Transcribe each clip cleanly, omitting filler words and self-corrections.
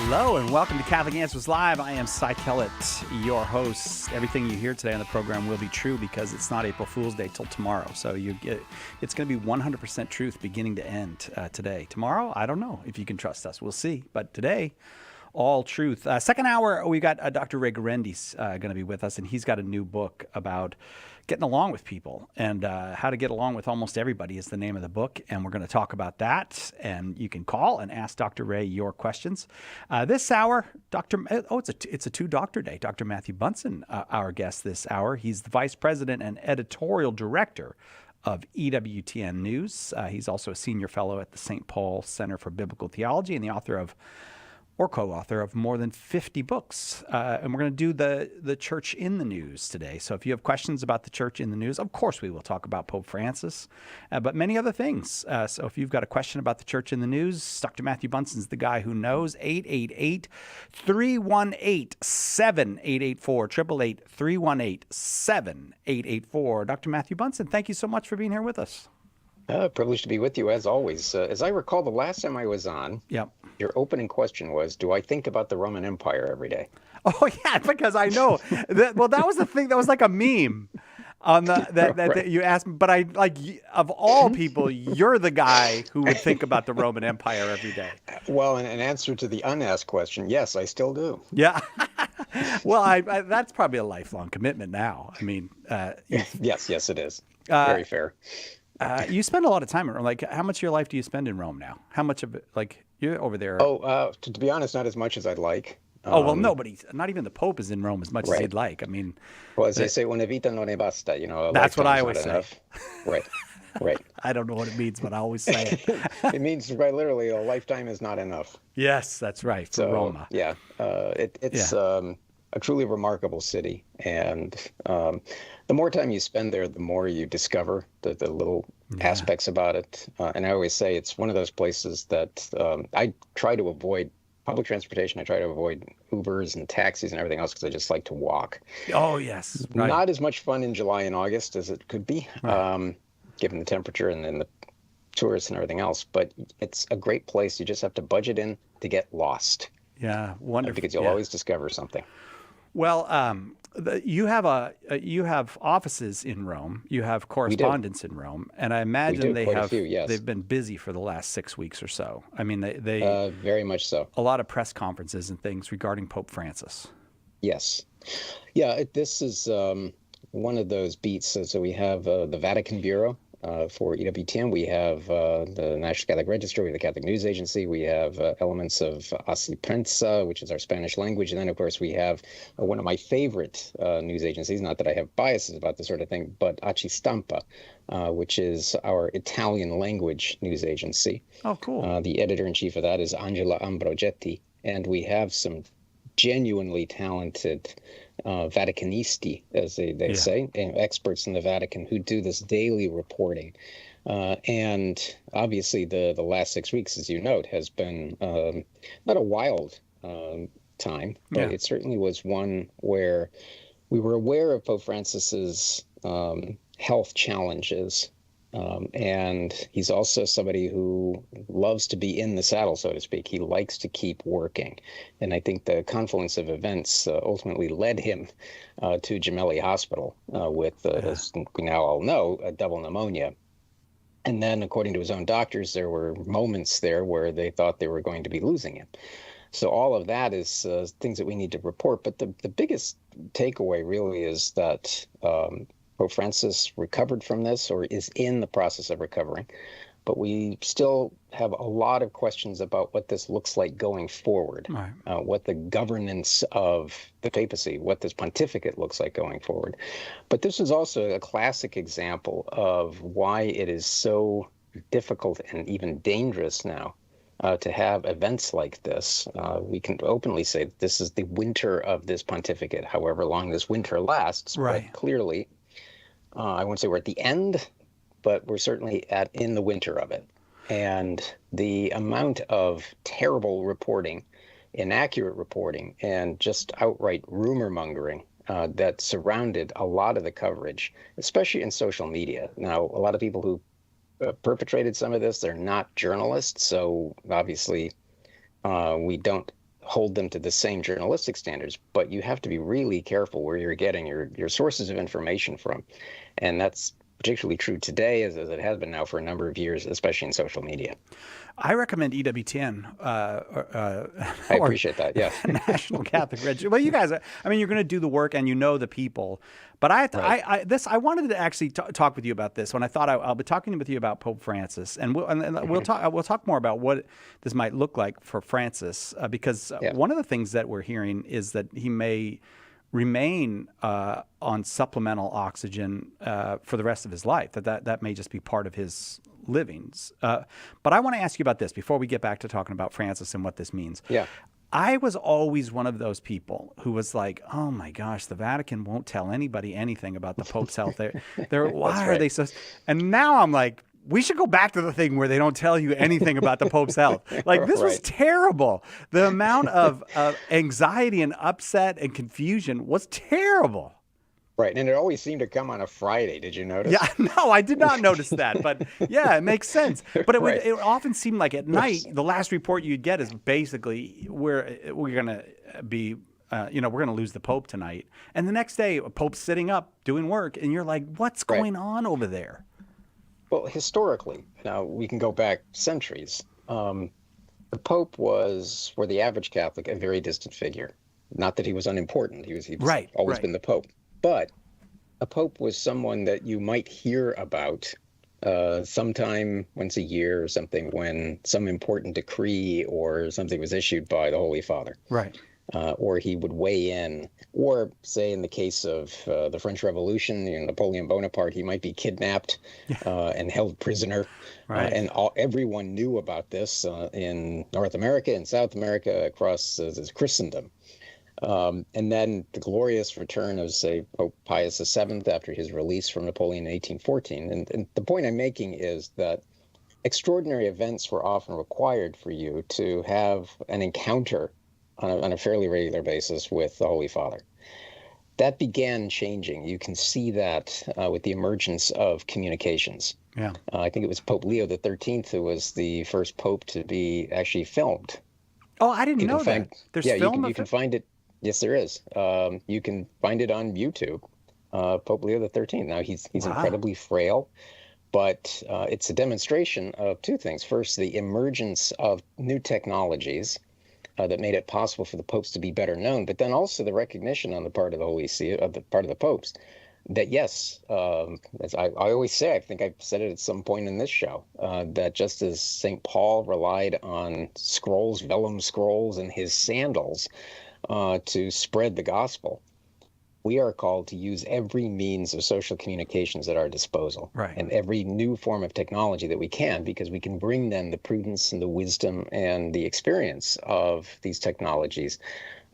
Hello and welcome to Catholic Answers Live. I am Cy Kellett, your host. Everything you hear today on the program will be true because it's not April Fool's Day till tomorrow. So it's going to be 100% truth beginning to end today. Tomorrow, I don't know if you can trust us. We'll see. But today, all truth. Second hour, we got Dr. Ray Guarendi's going to be with us, and he's got a new book about getting along with people and how to get along with almost everybody is the name of the book. And we're going to talk about that. And you can call and ask Dr. Ray your questions. This hour, it's a two-doctor day. Dr. Matthew Bunson, our guest this hour. He's the vice president and editorial director of EWTN News. He's also a senior fellow at the St. Paul Center for Biblical Theology and the author of or co-author of more than 50 books. And we're going to do the church in the news today. So if you have questions about the church in the news, of course we will talk about Pope Francis, but many other things. So if you've got a question about the church in the news, Dr. Matthew Bunson's the guy who knows. 888-318-7884, 888-318-7884. Dr. Matthew Bunson, thank you so much for being here with us. Privileged to be with you, as always. As I recall, the last time I was on, your opening question was, do I think about the Roman Empire every day? Oh, yeah, because I know. That was the thing. That was like a meme on that you asked me. But I, like, of all people, you're the guy who would think about the Roman Empire every day. Well, in answer to the unasked question, yes, I still do. Yeah. Well, I that's probably a lifelong commitment now. I mean. Yes, it is. Very fair. You spend a lot of time in Rome. Like, how much of your life do you spend in Rome now? How much of it, like, you're over there? To be honest, not as much as I'd like. Well, nobody, not even the Pope is in Rome as much as he'd like. I mean. Well, as they say, una vita non ne basta, That's what I always say. Right. I don't know what it means, but I always say it. It means, quite literally, a lifetime is not enough. Yes, that's right, for Roma. Yeah, it's a truly remarkable city, and the more time you spend there, the more you discover the little aspects about it. And I always say it's one of those places that I try to avoid public transportation. I try to avoid Ubers and taxis and everything else because I just like to walk. Oh, yes. Right. Not as much fun in July and August as it could be, given the temperature and the tourists and everything else. But it's a great place. You just have to budget in to get lost. Yeah, wonderful. Because you'll always discover something. Well, you have offices in Rome. You have correspondents in Rome, and I imagine they've been busy for the last 6 weeks or so. I mean, they very much so. A lot of press conferences and things regarding Pope Francis. Yes. Yeah, this is one of those beats. So we have the Vatican Bureau for EWTN. We have the National Catholic Register. We have the Catholic News Agency. We have elements of Así Prensa, which is our Spanish language. And then, of course, we have one of my favorite news agencies, not that I have biases about this sort of thing, but Aci Stampa, which is our Italian language news agency. Oh, cool. The editor-in-chief of that is Angela Ambrogetti. And we have some genuinely talented Vaticanisti, as they say, experts in the Vatican who do this daily reporting. And obviously, the last 6 weeks, as you note, has been not a wild time, but it certainly was one where we were aware of Pope Francis's health challenges. And he's also somebody who loves to be in the saddle, so to speak. He likes to keep working. And I think the confluence of events ultimately led him to Gemelli Hospital with, as we now all know, a double pneumonia. And then, according to his own doctors, there were moments there where they thought they were going to be losing him. So all of that is things that we need to report. But the biggest takeaway really is that Pope Francis recovered from this or is in the process of recovering. But we still have a lot of questions about what this looks like going forward, what the governance of the papacy, what this pontificate looks like going forward. But this is also a classic example of why it is so difficult and even dangerous now to have events like this. We can openly say that this is the winter of this pontificate, however long this winter lasts. But clearly, I won't say we're at the end, but we're certainly in the winter of it. And the amount of terrible reporting, inaccurate reporting, and just outright rumor mongering that surrounded a lot of the coverage, especially in social media. Now, a lot of people who perpetrated some of this, they're not journalists, so obviously we don't hold them to the same journalistic standards, but you have to be really careful where you're getting your sources of information from. And that's particularly true today, as it has been now for a number of years, especially in social media. I recommend EWTN. I appreciate that, yes. National Catholic Register. Well, you guys, I mean, you're going to do the work and you know the people. But I wanted to actually talk with you about this when I thought I'll be talking with you about Pope Francis, and we'll talk more about what this might look like for Francis, because one of the things that we're hearing is that he may remain on supplemental oxygen for the rest of his life. That may just be part of his livings. But I want to ask you about this before we get back to talking about Francis and what this means. Yeah. I was always one of those people who was like, oh my gosh, the Vatican won't tell anybody anything about the Pope's health. Why are they so? And now I'm like, we should go back to the thing where they don't tell you anything about the Pope's health. Like, this was terrible. The amount of anxiety and upset and confusion was terrible. Right, and it always seemed to come on a Friday. Did you notice? Yeah, no, I did not notice that, but yeah, it makes sense. But it often seemed like at night, the last report you'd get is basically we're going to be, we're going to lose the Pope tonight, and the next day, a Pope's sitting up doing work, and you're like, what's going on over there? Well, historically, now we can go back centuries. The Pope was, for the average Catholic, a very distant figure. Not that he was unimportant; he's always been the Pope. But a pope was someone that you might hear about sometime once a year or something when some important decree or something was issued by the Holy Father. Right. Or he would weigh in. Or, say, in the case of the French Revolution, Napoleon Bonaparte, he might be kidnapped and held prisoner. Right. And everyone knew about this in North America and South America, across Christendom. And then the glorious return of, say, Pope Pius VII after his release from Napoleon in 1814. And the point I'm making is that extraordinary events were often required for you to have an encounter on a fairly regular basis with the Holy Father. That began changing. You can see that with the emergence of communications. Yeah. I think it was Pope Leo XIII who was the first pope to be actually filmed. Oh, I didn't know that. There's film. You can find it. Yes, there is. You can find it on YouTube. Pope Leo XIII. Now he's incredibly frail, but it's a demonstration of two things. First, the emergence of new technologies that made it possible for the popes to be better known, but then also the recognition on the part of the Holy See, of the part of the popes, that yes, as I always say, I think I've said it at some point in this show, that just as St. Paul relied on scrolls, vellum scrolls, and his sandals to spread the gospel, we are called to use every means of social communications at our disposal, Right. and every new form of technology that we can, because we can bring then the prudence and the wisdom and the experience of these technologies,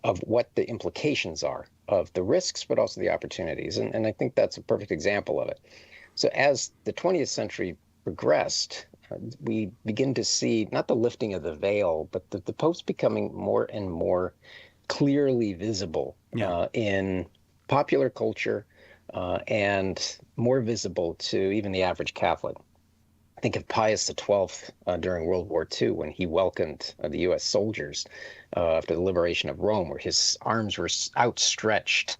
of what the implications are of the risks, but also the opportunities. And I think that's a perfect example of it. So as the 20th century progressed, we begin to see not the lifting of the veil, but the popes becoming more and more clearly visible in popular culture, and more visible to even the average Catholic. Think of Pius XII during World War II, when he welcomed the U.S. soldiers after the liberation of Rome, where his arms were outstretched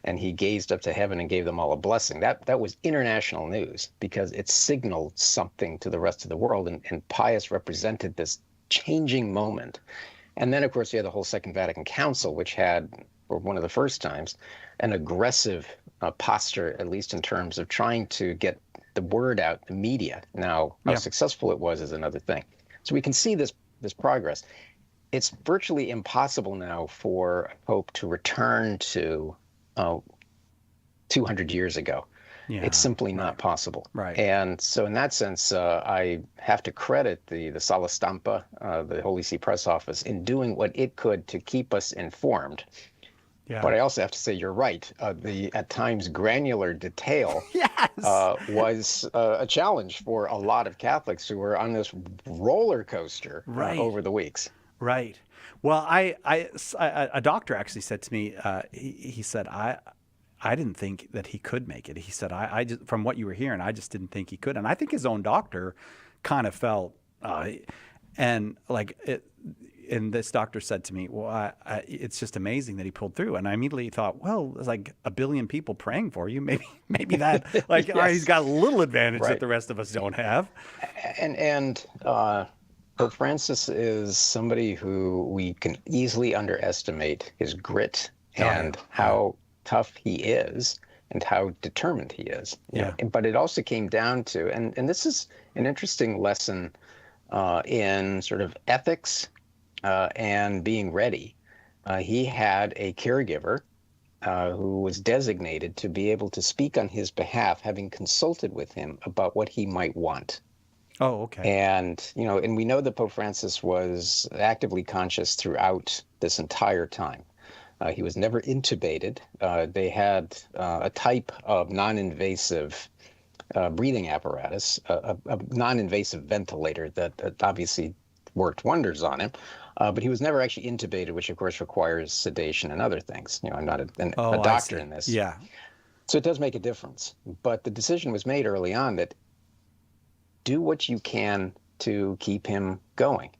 and he gazed up to heaven and gave them all a blessing. That was international news, because it signaled something to the rest of the world, and Pius represented this changing moment. And then, of course, you had the whole Second Vatican Council, which had, for one of the first times, an aggressive posture, at least in terms of trying to get the word out, the media. Now, how successful it was is another thing. So we can see this progress. It's virtually impossible now for a pope to return to 200 years ago. Yeah, it's simply not possible. Right. And so in that sense, I have to credit the Sala Stampa, the Holy See Press Office, in doing what it could to keep us informed. Yeah. But I also have to say, you're right. The at times granular detail was a challenge for a lot of Catholics who were on this roller coaster over the weeks. Right. Well, a doctor actually said to me, he said, I didn't think that he could make it. He said, I just, from what you were hearing, I just didn't think he could. And I think his own doctor kind of felt, and this doctor said to me, well, it's just amazing that he pulled through. And I immediately thought, well, there's like a billion people praying for you. Maybe that, like, all right, he's got a little advantage that the rest of us don't have. And Pope Francis is somebody who we can easily underestimate his grit and how tough he is and how determined he is. But it also came down to, and this is an interesting lesson in sort of ethics and being ready. He had a caregiver who was designated to be able to speak on his behalf, having consulted with him about what he might want. Oh, okay. And, and we know that Pope Francis was actively conscious throughout this entire time. He was never intubated. They had a type of non-invasive breathing apparatus, a non-invasive ventilator that obviously worked wonders on him. But he was never actually intubated, which of course requires sedation and other things. I'm not a doctor in this. Yeah. So it does make a difference. But the decision was made early on that do what you can to keep him going,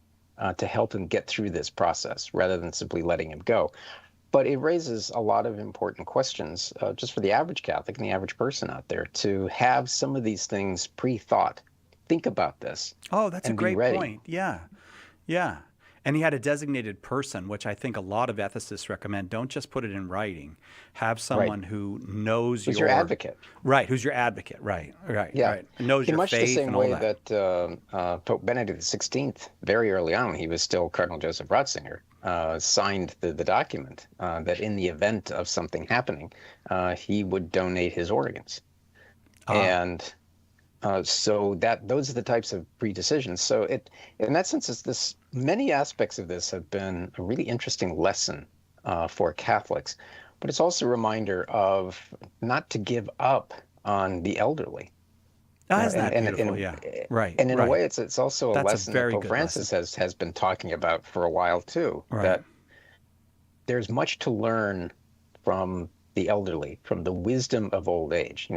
to help him get through this process, rather than simply letting him go. But it raises a lot of important questions just for the average Catholic and the average person out there, to have some of these things pre-thought. Think about this. Oh, that's a great point. Yeah. Yeah. And he had a designated person, which I think a lot of ethicists recommend. Don't just put it in writing. Have someone who knows who's your advocate. Right. Who's your advocate. Right. Yeah. Right. Knows in your much faith the same and all way that. Pope Benedict XVI, very early on, when he was still Cardinal Joseph Ratzinger, signed the document that in the event of something happening, he would donate his organs. And so those are the types of pre-decisions. So in that sense, many aspects of this have been a really interesting lesson for Catholics, but it's also a reminder of not to give up on the elderly. Isn't that beautiful? Yeah. Right. And in a way, it's also a lesson that Pope Francis has been talking about for a while too. Right. That there's much to learn from the elderly, from the wisdom of old age.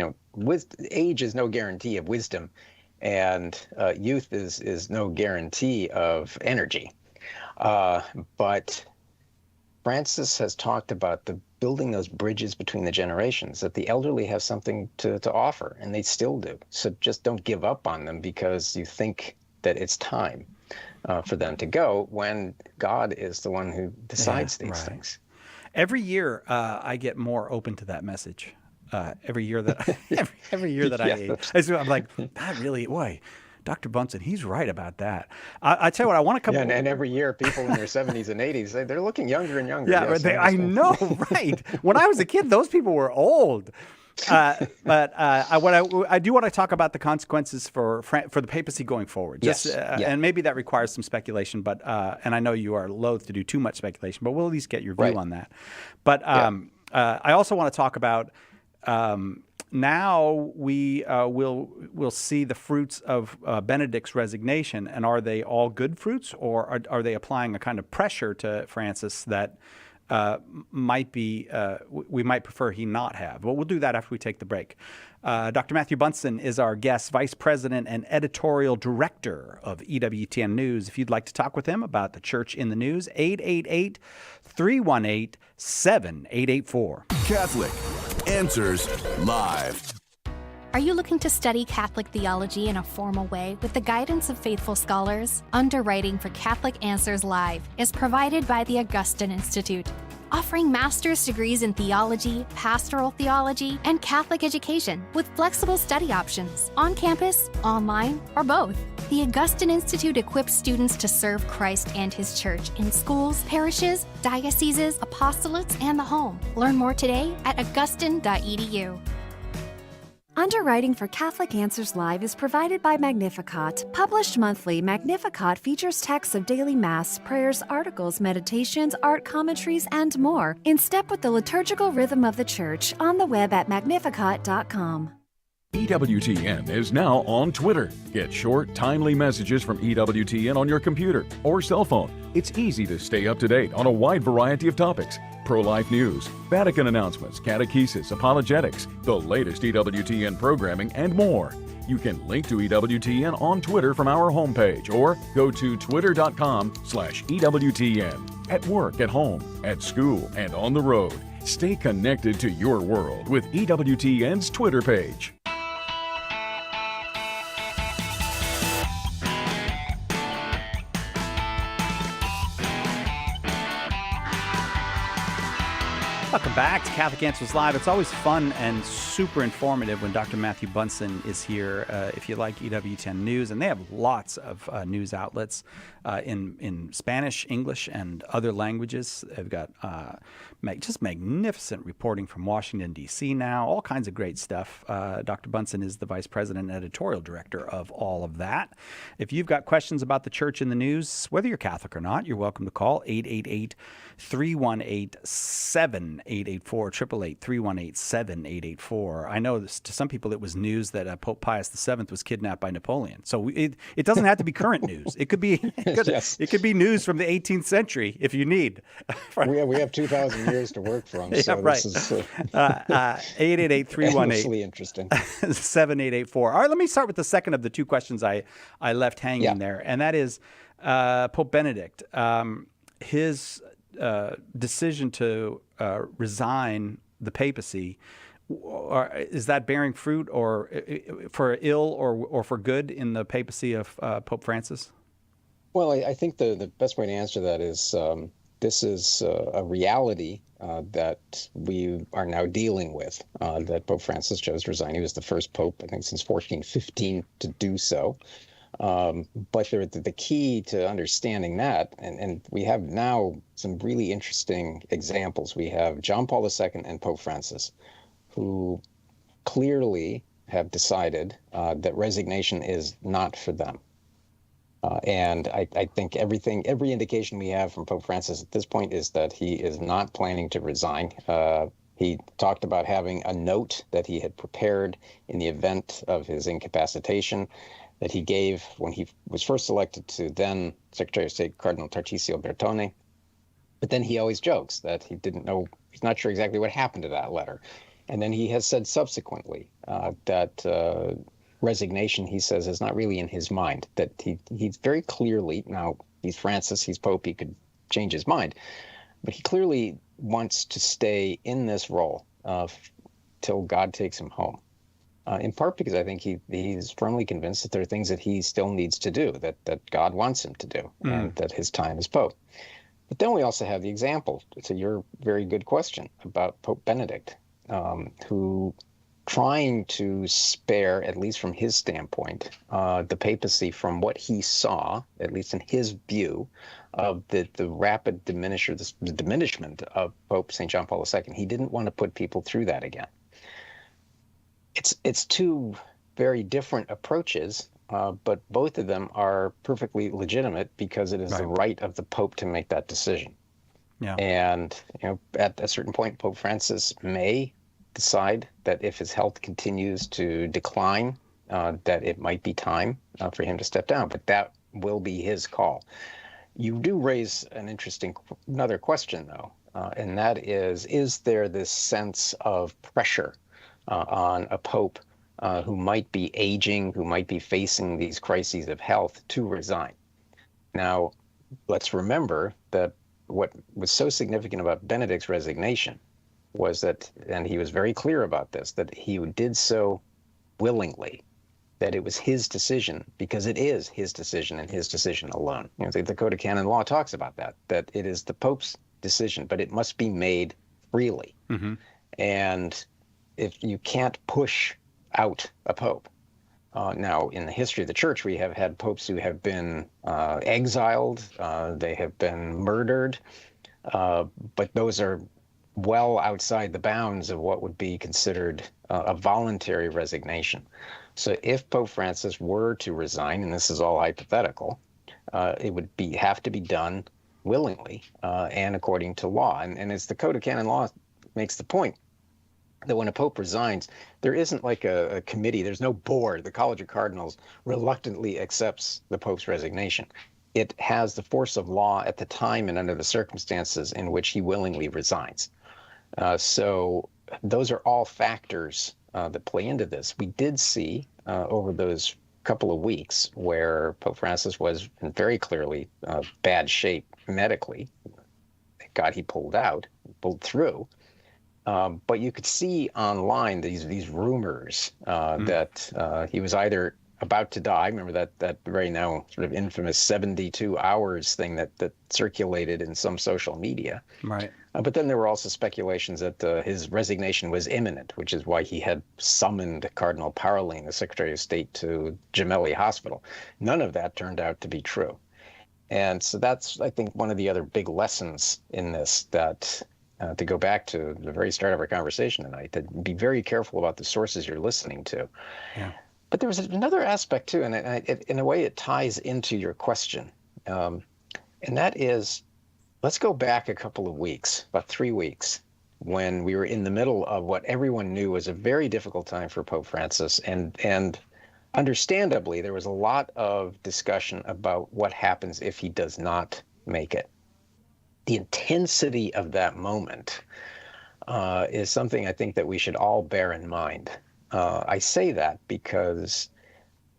Age is no guarantee of wisdom, and youth is no guarantee of energy. But Francis has talked about building those bridges between the generations, that the elderly have something to offer, and they still do. So just don't give up on them because you think that it's time. for them to go when God is the one who decides these things. Every year, I get more open to that message. Every year that every year that I'm like, that really, boy, Dr. Bunson, he's right about that. I tell you what, I want to come. Yeah, and every year, people in their 70s and 80s, they're looking younger and younger. Yeah, yes, I know, right? When I was a kid, those people were old. I do want to talk about the consequences for the papacy going forward. Just, and maybe that requires some speculation, but and I know you are loath to do too much speculation, but we'll at least get your view on that. But I also want to talk about now we'll see the fruits of Benedict's resignation, and are they all good fruits, or are they applying a kind of pressure to Francis that might be we might prefer he not have? Well, we'll do that after we take the break. Dr. Matthew Bunson is our guest, Vice President and Editorial Director of EWTN News. If you'd like to talk with him about the church in the news, 888-318-7884. Catholic Answers Live. Are you looking to study Catholic theology in a formal way with the guidance of faithful scholars? Underwriting for Catholic Answers Live is provided by the Augustine Institute, offering master's degrees in theology, pastoral theology, and Catholic education with flexible study options on campus, online, or both. The Augustine Institute equips students to serve Christ and His Church in schools, parishes, dioceses, apostolates, and the home. Learn more today at augustine.edu. Underwriting for Catholic Answers Live is provided by Magnificat. Published monthly, Magnificat features texts of daily Mass, prayers, articles, meditations, art commentaries, and more, in step with the liturgical rhythm of the Church, on the web at magnificat.com. EWTN is now on Twitter. Get short, timely messages from EWTN on your computer or cell phone. It's easy to stay up to date on a wide variety of topics. Pro-life news, Vatican announcements, catechesis, apologetics, the latest EWTN programming, and more. You can link to EWTN on Twitter from our homepage or go to twitter.com/EWTN. At work, at home, at school, and on the road. Stay connected to your world with EWTN's Twitter page. Welcome back to Catholic Answers Live. It's always fun and super informative when Dr. Matthew Bunson is here. If you like EWTN News, and they have lots of news outlets in Spanish, English, and other languages. They've got just magnificent reporting from Washington, D.C. now, all kinds of great stuff. Dr. Bunson is the Vice President and Editorial Director of all of that. If you've got questions about the church in the news, whether you're Catholic or not, you're welcome to call 888-318-7884, 888-318-7884. I know to some people it was news that Pope Pius VII was kidnapped by Napoleon. So it doesn't have to be current news. It could be it could be news from the 18th century if you need. We have 2,000 years to work from. So right. This is 888-318. endlessly interesting. 7884. All right, let me start with the second of the two questions I left hanging there, and that is Pope Benedict. His decision to resign the papacy, is that bearing fruit, or for ill or for good in the papacy of Pope Francis? Well, I think the best way to answer that is this is a reality that we are now dealing with, that Pope Francis chose to resign. He was the first pope, I think, since 1415 to do so. But the key to understanding that, and we have now some really interesting examples. We have John Paul II and Pope Francis, who clearly have decided that resignation is not for them. And I think every indication we have from Pope Francis at this point is that he is not planning to resign. He talked about having a note that he had prepared in the event of his incapacitation that he gave when he was first elected to then Secretary of State Cardinal Tarcisio Bertone. But then he always jokes that he didn't know, he's not sure exactly what happened to that letter. And then he has said subsequently that resignation, he says, is not really in his mind, that he's very clearly, now he's Francis, he's Pope, he could change his mind, but he clearly wants to stay in this role till God takes him home. in part because I think he's firmly convinced that there are things that he still needs to do, that God wants him to do, and that his time as Pope. But then we also have the example, to your very good question, about Pope Benedict, who trying to spare, at least from his standpoint, the papacy from what he saw, at least in his view, of the rapid the diminishment of Pope St. John Paul II. He didn't want to put people through that again. It's two very different approaches, but both of them are perfectly legitimate because it is the right of the Pope to make that decision. Yeah. And at a certain point, Pope Francis may decide that if his health continues to decline, that it might be time for him to step down. But that will be his call. You do raise another question, though, and that is there this sense of pressure on a pope who might be aging, who might be facing these crises of health, to resign? Now, let's remember that what was so significant about Benedict's resignation was that, and he was very clear about this, that he did so willingly, that it was his decision, because it is his decision and his decision alone. The Code of Canon Law talks about that it is the Pope's decision, but it must be made freely. Mm-hmm. And if you can't push out a pope. Now, in the history of the church, we have had popes who have been exiled, they have been murdered, but those are well outside the bounds of what would be considered a voluntary resignation. So if Pope Francis were to resign, and this is all hypothetical, it would have to be done willingly and according to law. And as the Code of Canon Law makes the point, that when a pope resigns, there isn't like a committee, there's no board. The College of Cardinals reluctantly accepts the pope's resignation. It has the force of law at the time and under the circumstances in which he willingly resigns. So those are all factors that play into this. We did see over those couple of weeks where Pope Francis was in very clearly bad shape medically. Thank God he pulled through. But you could see online these rumors that he was either about to die. Remember that very now sort of infamous 72 hours thing that circulated in some social media. Right. But then there were also speculations that his resignation was imminent, which is why he had summoned Cardinal Parolin, the Secretary of State, to Gemelli Hospital. None of that turned out to be true. And so that's, I think, one of the other big lessons in this, that to go back to the very start of our conversation tonight, to be very careful about the sources you're listening to. Yeah. But there was another aspect too, and in a way it ties into your question, and that is, let's go back a couple of weeks, about 3 weeks, when we were in the middle of what everyone knew was a very difficult time for Pope Francis, and understandably, there was a lot of discussion about what happens if he does not make it. The intensity of that moment is something I think that we should all bear in mind. I say that because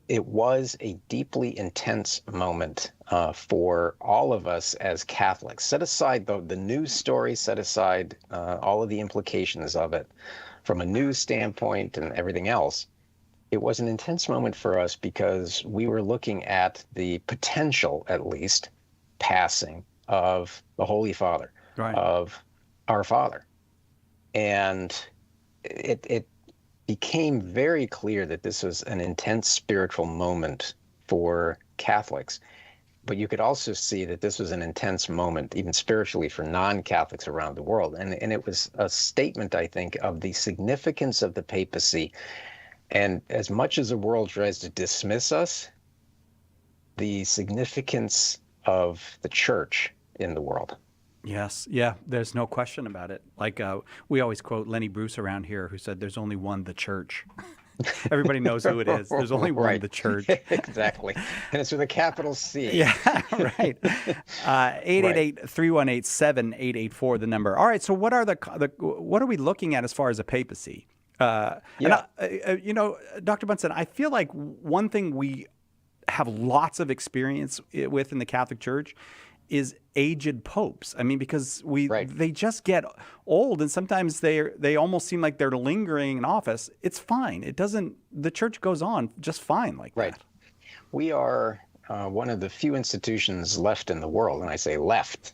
it was a deeply intense moment for all of us as Catholics. Set aside the news story, set aside all of the implications of it from a news standpoint and everything else. It was an intense moment for us because we were looking at the potential, at least, passing of the Holy Father, right, of our Father. And it became very clear that this was an intense spiritual moment for Catholics. But you could also see that this was an intense moment, even spiritually, for non-Catholics around the world. And it was a statement, I think, of the significance of the papacy. And as much as the world tries to dismiss us, the significance of the church in the world. Yes. Yeah. There's no question about it. Like we always quote Lenny Bruce around here, who said, "There's only one, the church." Everybody knows who it is. There's only one, the church. Exactly. And it's with a capital C. Yeah, right. 888-318-7884, the number. All right. So what are what are we looking at as far as a papacy? Dr. Bunson, I feel like one thing we have lots of experience with in the Catholic Church is aged popes. I mean, because Right. they just get old, and sometimes they almost seem like they're lingering in office. It's fine. It doesn't. The church goes on just fine like Right. that. We are one of the few institutions left in the world, and I say left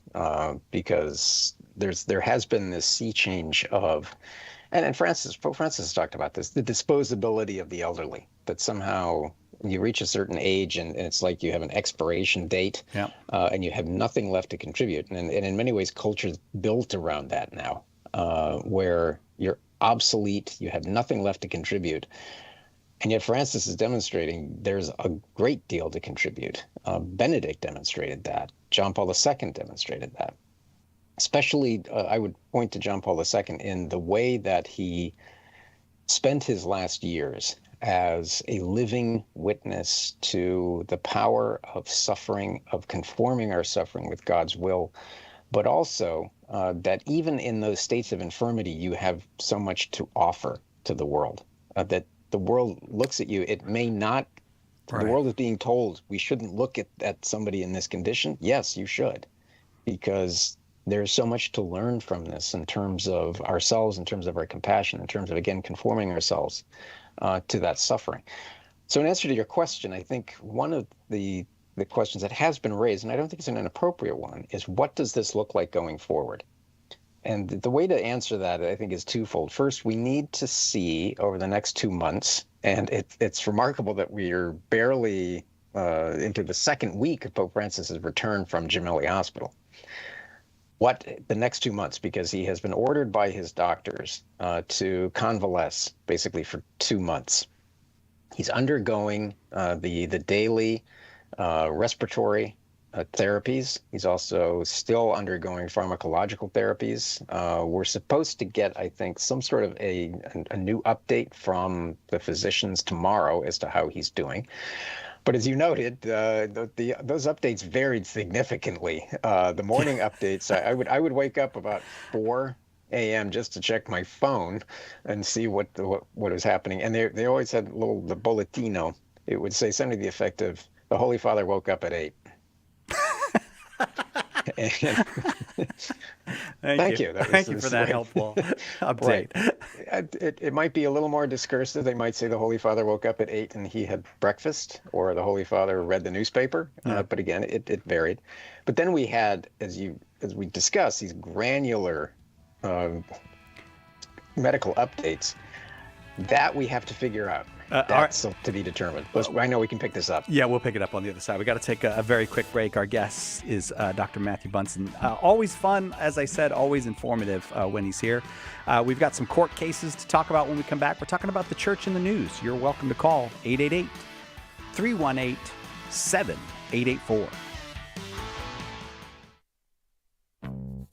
because there has been this sea change of, and Pope Francis has talked about this, the disposability of the elderly, that somehow you reach a certain age and it's like you have an expiration date, Yeah. and you have nothing left to contribute. And in many ways, culture's built around that now, where you're obsolete, you have nothing left to contribute. And yet Francis is demonstrating there's a great deal to contribute. Benedict demonstrated that. John Paul II demonstrated that. Especially, I would point to John Paul II in the way that he spent his last years as a living witness to the power of suffering, of conforming our suffering with God's will, but also that even in those states of infirmity, you have so much to offer to the world, that the world looks at you. It may not, Right. the world is being told we shouldn't look at somebody in this condition. Yes, you should, because there's so much to learn from this in terms of ourselves, in terms of our compassion, in terms of, again, conforming ourselves to that suffering. So in answer to your question, I think one of the questions that has been raised, and I don't think it's an inappropriate one, is what does this look like going forward? And the way to answer that, I think, is twofold. First, we need to see over the next 2 months, and it's remarkable that we are barely into the second week of Pope Francis's return from Gemelli Hospital. What the next 2 months, because he has been ordered by his doctors to convalesce basically for 2 months. He's undergoing the daily respiratory therapies. He's also still undergoing pharmacological therapies. We're supposed to get, I think, some sort of a new update from the physicians tomorrow as to how he's doing. But as you noted, those updates varied significantly. The morning updates, I would wake up about 4 a.m. just to check my phone and see what was happening. And they always had the bollettino. It would say something to the effect of, the Holy Father woke up at 8. Thank you. Thank you for that helpful update. Right. It might be a little more discursive. They might say the Holy Father woke up at 8 and he had breakfast, or the Holy Father read the newspaper. But again, it varied. But then we had, as we discussed, these granular medical updates that we have to figure out. That's to be determined. I know we can pick this up. Yeah, we'll pick it up on the other side. We got to take a very quick break. Our guest is Dr. Matthew Bunson. Always fun, as I said, always informative when he's here. We've got some court cases to talk about when we come back. We're talking about the church in the news. You're welcome to call 888-318-7884.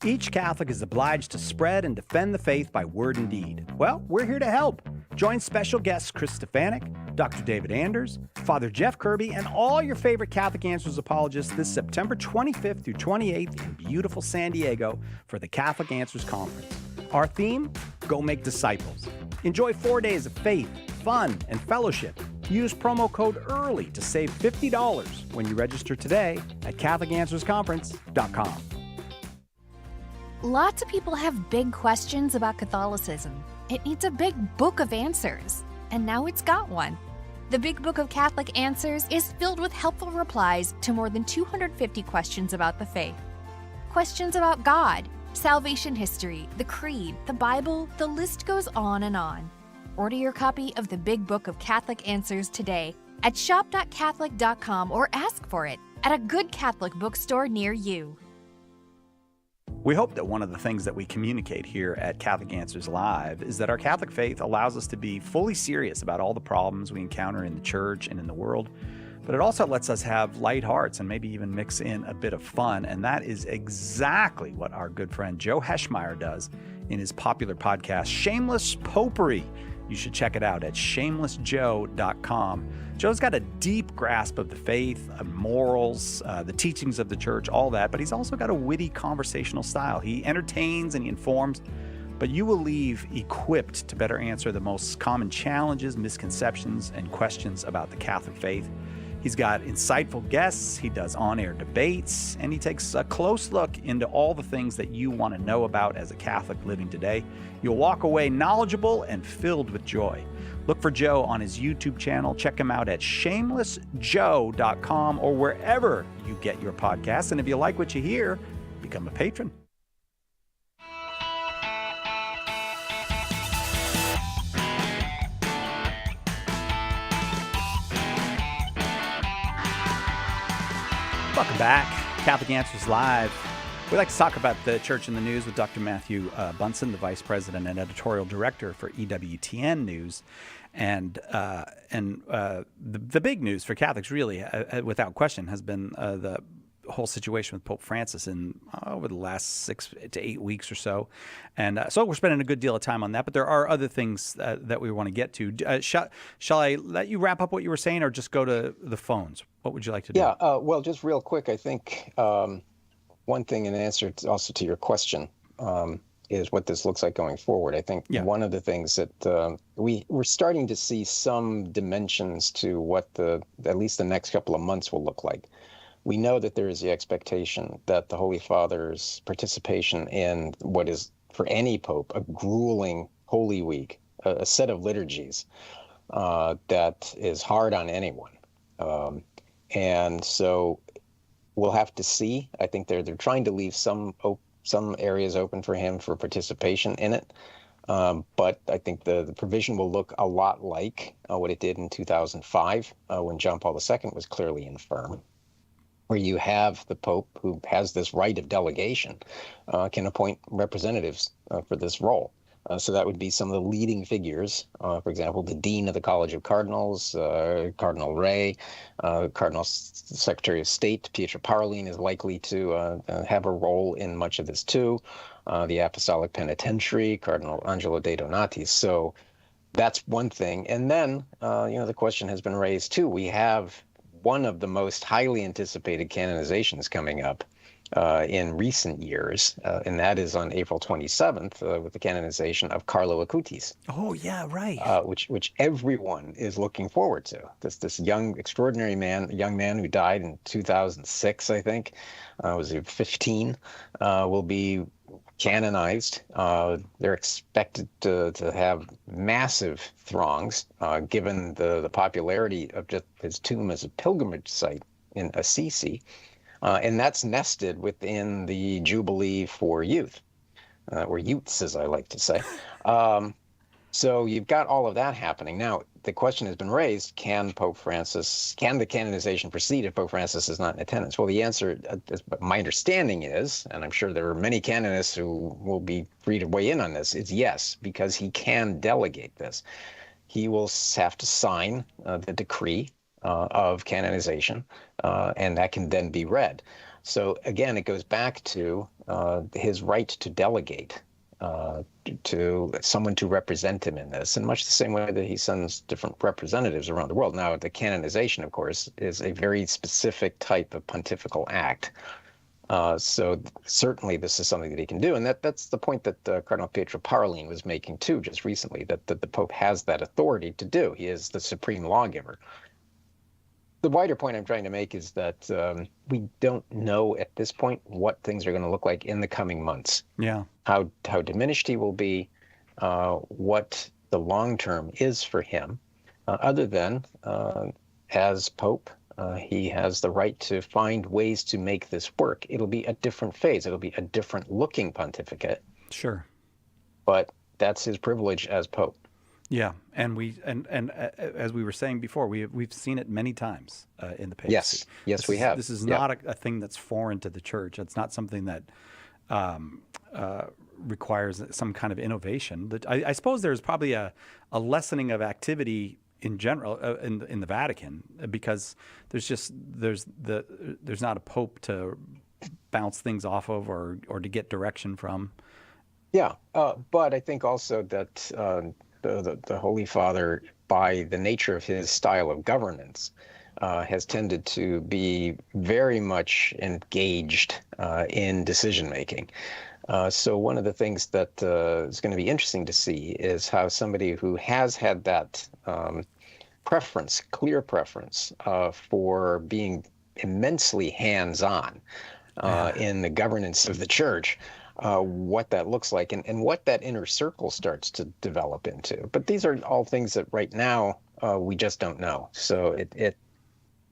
Each Catholic is obliged to spread and defend the faith by word and deed. Well, we're here to help. Join special guests Chris Stefanik, Dr. David Anders, Father Jeff Kirby, and all your favorite Catholic Answers apologists this September 25th through 28th in beautiful San Diego for the Catholic Answers Conference. Our theme? Go make disciples. Enjoy 4 days of faith, fun, and fellowship. Use promo code EARLY to save $50 when you register today at CatholicAnswersConference.com. Lots of people have big questions about Catholicism. It needs a big book of answers, and now it's got one. The Big Book of Catholic Answers is filled with helpful replies to more than 250 questions about the faith. Questions about God, salvation history, the Creed, the Bible, the list goes on and on. Order your copy of the Big Book of Catholic Answers today at shop.catholic.com or ask for it at a good Catholic bookstore near you. We hope that one of the things that we communicate here at Catholic Answers Live is that our Catholic faith allows us to be fully serious about all the problems we encounter in the church and in the world, but it also lets us have light hearts and maybe even mix in a bit of fun, and that is exactly what our good friend Joe Heschmeyer does in his popular podcast, Shameless Popery. You should check it out at shamelessjoe.com. Joe's got a deep grasp of the faith, morals, the teachings of the church, all that, but he's also got a witty conversational style. He entertains and he informs, but you will leave equipped to better answer the most common challenges, misconceptions, and questions about the Catholic faith. He's got insightful guests, he does on-air debates, and he takes a close look into all the things that you want to know about as a Catholic living today. You'll walk away knowledgeable and filled with joy. Look for Joe on his YouTube channel. Check him out at shamelessjoe.com or wherever you get your podcasts. And if you like what you hear, become a patron. Welcome back. Catholic Answers Live. We like to talk about the church in the news with Dr. Matthew Bunson, the Vice President and Editorial Director for EWTN News. And the big news for Catholics, really, without question, has been the whole situation with Pope Francis over the last 6 to 8 weeks or so. And so we're spending a good deal of time on that, but there are other things that we want to get to. Shall I let you wrap up what you were saying or just go to the phones? What would you like to do? Yeah, well, just real quick, I think one thing in answer also to your question is what this looks like going forward. I think one of the things that we're starting to see some dimensions to what at least the next couple of months will look like. We know that there is the expectation that the Holy Father's participation in what is, for any pope, a grueling Holy Week, a set of liturgies that is hard on anyone. And so we'll have to see. I think they're trying to leave some areas open for him for participation in it. But I think the provision will look a lot like what it did in 2005 when John Paul II was clearly infirm, where you have the Pope, who has this right of delegation, can appoint representatives for this role. So that would be some of the leading figures, for example, the Dean of the College of Cardinals, Cardinal Ray, Cardinal Secretary of State, Pietro Parolin is likely to have a role in much of this too, the Apostolic Penitentiary, Cardinal Angelo De Donatis. So that's one thing. And then, the question has been raised too. We have one of the most highly anticipated canonizations coming up in recent years, and that is on April 27th with the canonization of Carlo Acutis. Oh, yeah, right. Which everyone is looking forward to. This young, extraordinary young man who died in 2006, I think, was 15, will be canonized. They're expected to have massive throngs, given the popularity of just his tomb as a pilgrimage site in Assisi. And that's nested within the Jubilee for Youth, or youths, as I like to say. So you've got all of that happening. Now, the question has been raised, can the canonization proceed if Pope Francis is not in attendance? Well, the answer, my understanding is, and I'm sure there are many canonists who will be free to weigh in on this, is yes, because he can delegate this. He will have to sign the decree of canonization, and that can then be read. So again, it goes back to his right to delegate to someone to represent him in this, in much the same way that he sends different representatives around the world. Now, the canonization, of course, is a very specific type of pontifical act. So certainly this is something that he can do. And that's the point that Cardinal Pietro Parolin was making too just recently, that the Pope has that authority to do. He is the supreme lawgiver. The wider point I'm trying to make is that we don't know at this point what things are going to look like in the coming months. Yeah. How diminished he will be, what the long term is for him, other than as Pope, he has the right to find ways to make this work. It'll be a different phase. It'll be a different looking pontificate. Sure. But that's his privilege as Pope. Yeah, and as we were saying before, we've seen it many times in the papacy. Yes, we have. This is not a thing that's foreign to the church. It's not something that requires some kind of innovation. I suppose there's probably a lessening of activity in general in the Vatican, because there's not a pope to bounce things off of or to get direction from. Yeah, but I think also that the Holy Father, by the nature of his style of governance, has tended to be very much engaged in decision making. So one of the things that is going to be interesting to see is how somebody who has had that preference, clear preference for being immensely hands-on in the governance of the church, what that looks like and what that inner circle starts to develop into. But these are all things that right now we just don't know. So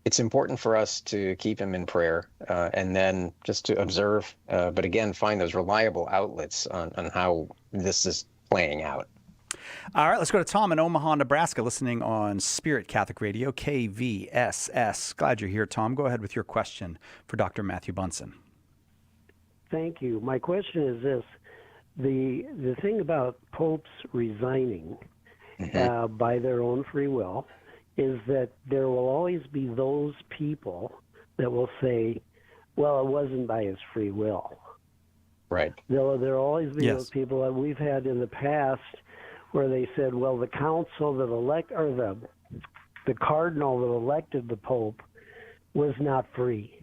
it's important for us to keep him in prayer and then just to observe, but again, find those reliable outlets on how this is playing out. All right, let's go to Tom in Omaha, Nebraska, listening on Spirit Catholic Radio, KVSS. Glad you're here, Tom. Go ahead with your question for Dr. Matthew Bunson. Thank you. My question is this. The thing about popes resigning by their own free will is that there will always be those people that will say, well, it wasn't by his free will. Right. There'll always be those people that we've had in the past where they said, well, the council that the cardinal that elected the pope was not free.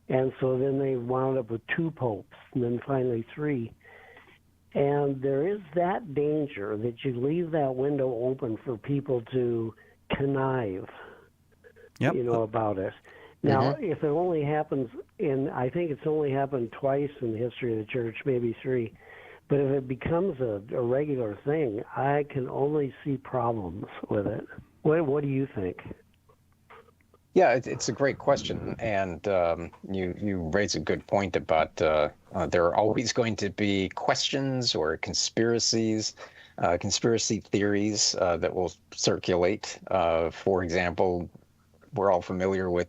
And so then they wound up with 2 popes and then finally 3. And there is that danger that you leave that window open for people to connive, about it. Now, if it only happens I think it's only happened twice in the history of the church, maybe 3, but if it becomes a regular thing, I can only see problems with it. What do you think? Yeah, it's a great question, and you raise a good point about there are always going to be questions or conspiracy theories that will circulate. For example, we're all familiar with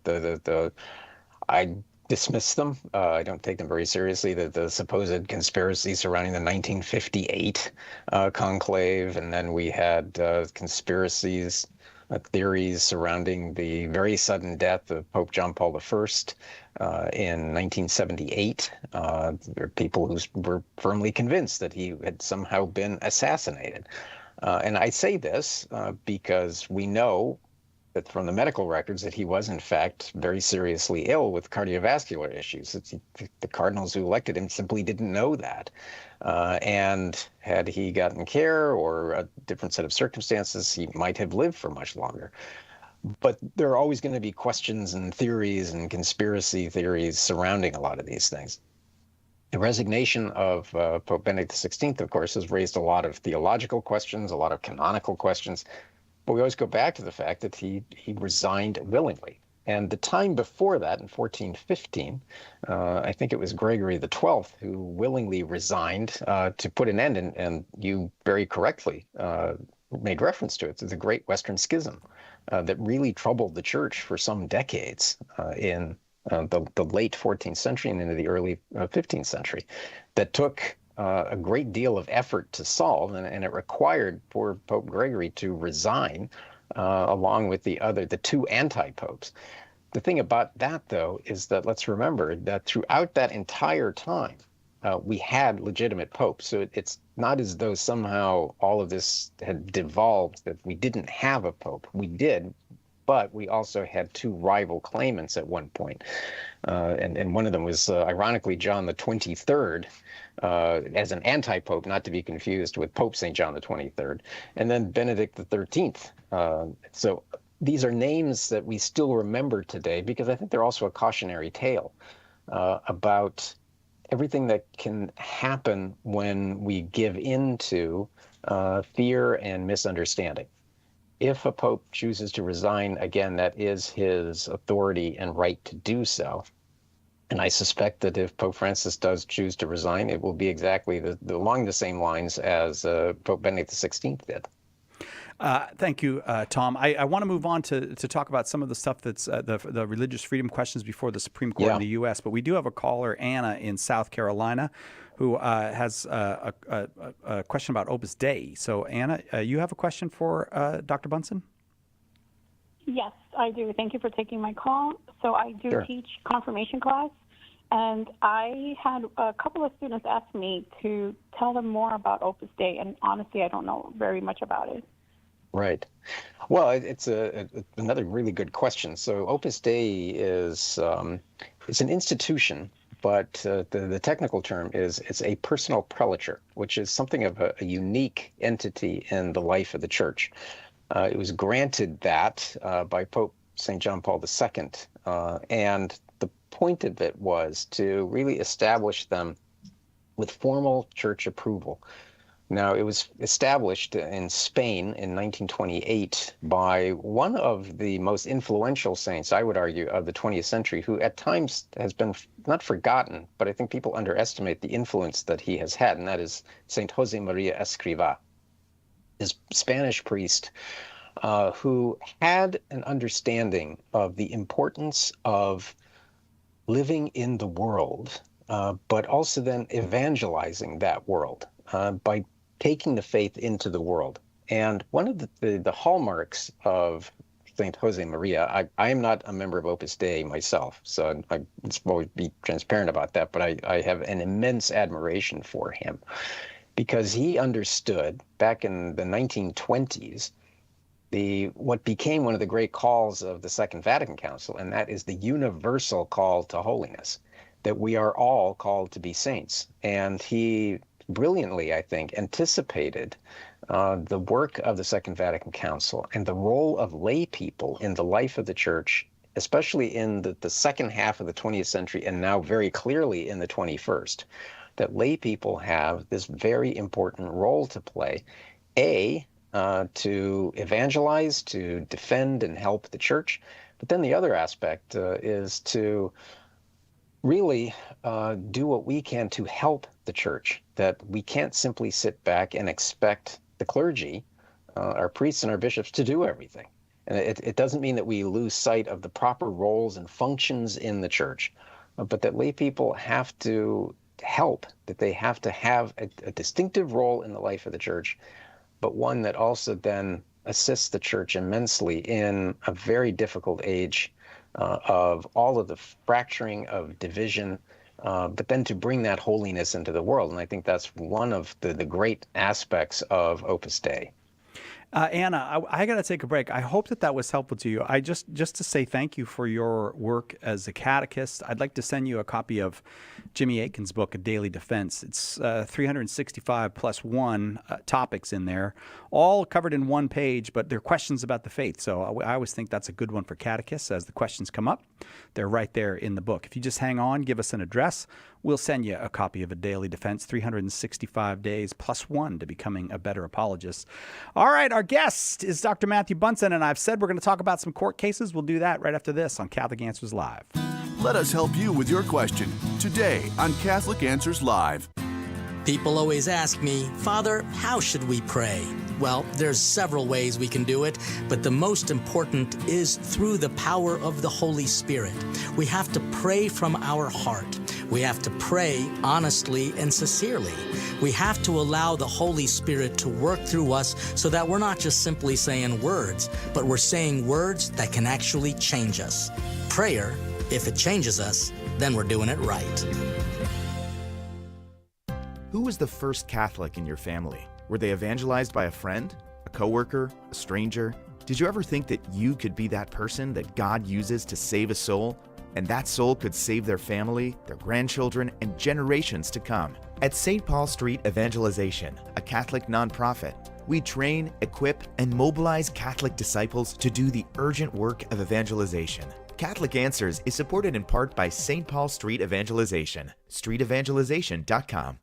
I dismiss them. I don't take them very seriously. The supposed conspiracy surrounding the 1958 conclave, and then we had conspiracies. Theories surrounding the very sudden death of Pope John Paul I in 1978. There are people who were firmly convinced that he had somehow been assassinated. And I say this because we know that from the medical records that he was, in fact, very seriously ill with cardiovascular issues. The cardinals who elected him simply didn't know that. And had he gotten care or a different set of circumstances, he might have lived for much longer. But there are always going to be questions and theories and conspiracy theories surrounding a lot of these things. The resignation of Pope Benedict XVI, of course, has raised a lot of theological questions, a lot of canonical questions. But we always go back to the fact that he resigned willingly. And the time before that, in 1415, I think it was Gregory XII who willingly resigned to put an end, and you very correctly made reference to it, to the Great Western Schism that really troubled the church for some decades in the late 14th century and into the early 15th century, that took a great deal of effort to solve, and it required for Pope Gregory to resign along with the 2 anti-popes. The thing about that, though, is that let's remember that throughout that entire time, we had legitimate popes. So it's not as though somehow all of this had devolved, that we didn't have a pope. We did, but we also had 2 rival claimants at one point. And one of them was, ironically, John the 23rd, as an anti-pope, not to be confused with Pope St. John the 23rd, and then Benedict the 13th. So these are names that we still remember today because I think they're also a cautionary tale about everything that can happen when we give in to fear and misunderstanding. If a pope chooses to resign, again, that is his authority and right to do so. And I suspect that if Pope Francis does choose to resign, it will be exactly along the same lines as Pope Benedict XVI did. Thank you, Tom. I want to move on to talk about some of the stuff that's the religious freedom questions before the Supreme Court in the U.S., but we do have a caller, Anna, in South Carolina, who has a question about Opus Dei. So, Anna, you have a question for Dr. Bunson? Yes, I do. Thank you for taking my call. So I do teach confirmation class, and I had a couple of students ask me to tell them more about Opus Dei, and honestly, I don't know very much about it. Right. Well, it's another really good question. So Opus Dei is it's an institution, but the technical term is it's a personal prelature, which is something of a unique entity in the life of the church. It was granted that by Pope St. John Paul II, and the point of it was to really establish them with formal church approval. Now, it was established in Spain in 1928 by one of the most influential saints, I would argue, of the 20th century, who at times has been not forgotten, but I think people underestimate the influence that he has had, and that is Saint Jose Maria Escrivá, this Spanish priest who had an understanding of the importance of living in the world, but also then evangelizing that world by taking the faith into the world. And one of the hallmarks of St. Jose Maria, I am not a member of Opus Dei myself, so I just always be transparent about that, but I have an immense admiration for him because he understood back in the 1920s what became one of the great calls of the Second Vatican Council, and that is the universal call to holiness, that we are all called to be saints. And he brilliantly, I think, anticipated the work of the Second Vatican Council and the role of lay people in the life of the church, especially in the second half of the 20th century and now very clearly in the 21st, that lay people have this very important role to play, to evangelize, to defend and help the church. But then the other aspect is to really do what we can to help the church, that we can't simply sit back and expect the clergy, our priests and our bishops, to do everything. And it doesn't mean that we lose sight of the proper roles and functions in the church, but that lay people have to help, that they have to have a distinctive role in the life of the church, but one that also then assists the church immensely in a very difficult age of all of the fracturing, of division, but then to bring that holiness into the world. And I think that's one of the great aspects of Opus Dei. Anna, I got to take a break. I hope that was helpful to you. I just to say thank you for your work as a catechist. I'd like to send you a copy of Jimmy Akin's book, A Daily Defense. It's 365 plus one topics in there, all covered in one page, but they're questions about the faith. So I always think that's a good one for catechists. As the questions come up, they're right there in the book. If you just hang on, give us an address, we'll send you a copy of A Daily Defense, 365 days plus one to becoming a better apologist. All right, our guest is Dr. Matthew Bunson, and I've said we're going to talk about some court cases. We'll do that right after this on Catholic Answers Live. Let us help you with your question today on Catholic Answers Live. People always ask me, Father, how should we pray? Well, there's several ways we can do it, but the most important is through the power of the Holy Spirit. We have to pray from our heart. We have to pray honestly and sincerely. We have to allow the Holy Spirit to work through us so that we're not just simply saying words, but we're saying words that can actually change us. Prayer, if it changes us, then we're doing it right. Who was the first Catholic in your family? Were they evangelized by a friend, a coworker, a stranger? Did you ever think that you could be that person that God uses to save a soul? And that soul could save their family, their grandchildren, and generations to come. At St. Paul Street Evangelization, a Catholic nonprofit, we train, equip, and mobilize Catholic disciples to do the urgent work of evangelization. Catholic Answers is supported in part by St. Paul Street Evangelization, streetevangelization.com.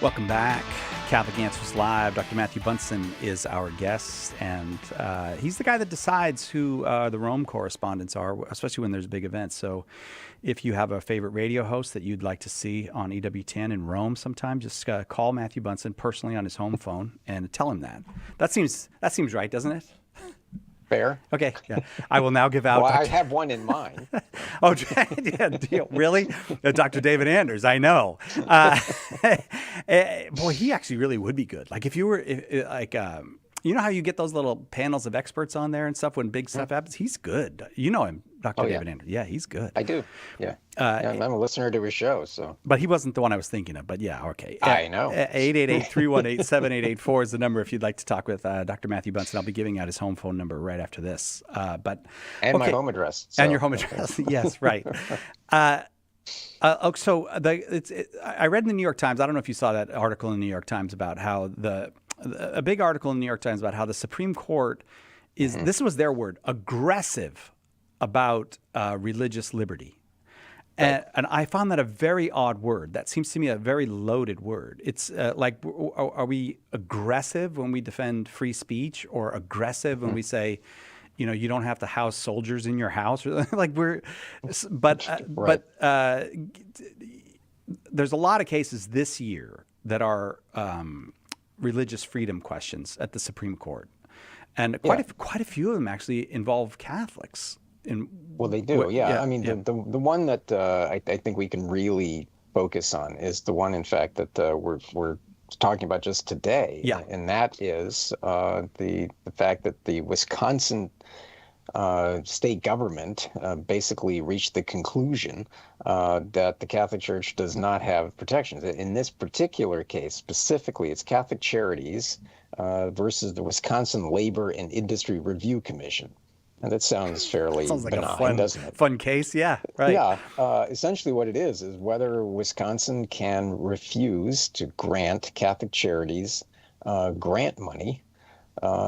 Welcome back. Catholic Answers Live. Dr. Matthew Bunson is our guest, and he's the guy that decides who the Rome correspondents are, especially when there's big events. So if you have a favorite radio host that you'd like to see on EWTN in Rome sometime, just call Matthew Bunson personally on his home phone and tell him that. That seems right, doesn't it? Fair. Okay. Yeah. I will now give out. Well, I have one in mind. Oh, yeah, really? Dr. David Anders, I know. Boy, he actually really would be good. Like if you were you know how you get those little panels of experts on there and stuff when big stuff happens? He's good. You know him, Dr. David Anderson? Yeah, he's good. I do. Yeah. I'm a listener to his show. So, but he wasn't the one I was thinking of. But yeah, okay. I know. 888-318-7884 is the number if you'd like to talk with Dr. Matthew Bunson. I'll be giving out his home phone number right after this. And my home address. So. And your home address. Yes, right. I read in the New York Times. I don't know if you saw that article in the New York Times about how a big article in the New York Times about how the Supreme Court is, this was their word, aggressive about religious liberty. And I found that a very odd word. That seems to me a very loaded word. It's like, are we aggressive when we defend free speech, or aggressive when we say, you don't have to house soldiers in your house? Like but there's a lot of cases this year that are religious freedom questions at the Supreme Court, and quite a few of them actually involve Catholics. Well, they do. I mean, the one that I think we can really focus on is the one, in fact, that we're talking about just today. Yeah. And that is the fact that the Wisconsin state government basically reached the conclusion that the Catholic Church does not have protections. In this particular case, specifically, it's Catholic Charities versus the Wisconsin Labor and Industry Review Commission. And that sounds fairly benign, doesn't it? Fun case, yeah, right. Yeah, essentially what it is whether Wisconsin can refuse to grant Catholic Charities grant money,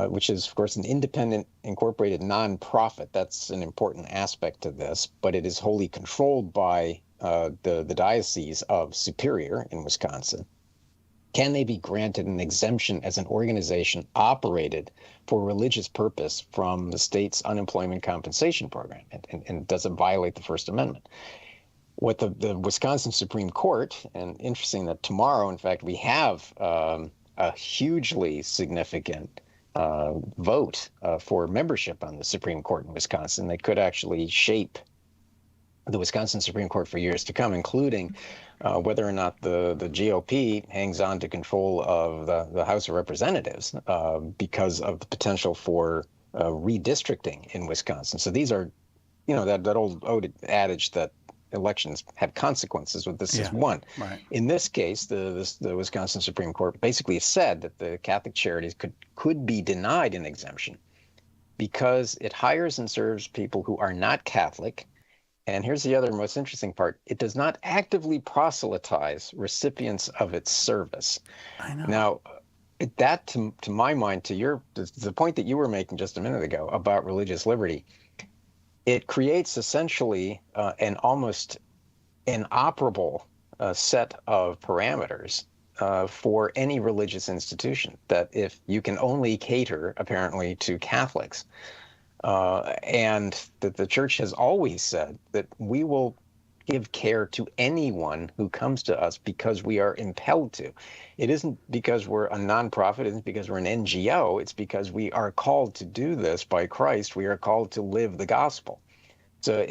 which is, of course, an independent, incorporated nonprofit. That's an important aspect to this, but it is wholly controlled by the Diocese of Superior in Wisconsin. Can they be granted an exemption as an organization operated for religious purpose from the state's unemployment compensation program? And does it violate the First Amendment? What the Wisconsin Supreme Court, and interesting that tomorrow, in fact, we have a hugely significant vote for membership on the Supreme Court in Wisconsin that could actually shape the Wisconsin Supreme Court for years to come, including whether or not the GOP hangs on to control of the House of Representatives because of the potential for redistricting in Wisconsin. So these are, that old adage that elections have consequences. Well, this is one. Right. In this case, the Wisconsin Supreme Court basically said that the Catholic Charities could be denied an exemption because it hires and serves people who are not Catholic. And here's the other most interesting part. It does not actively proselytize recipients of its service. I know. Now, that, to my mind, the point that you were making just a minute ago about religious liberty, it creates essentially an almost inoperable set of parameters for any religious institution, that if you can only cater, apparently, to Catholics, and that the church has always said that we will give care to anyone who comes to us because we are impelled to. It isn't because we're a nonprofit, it isn't because we're an NGO, it's because we are called to do this by Christ. We are called to live the gospel. So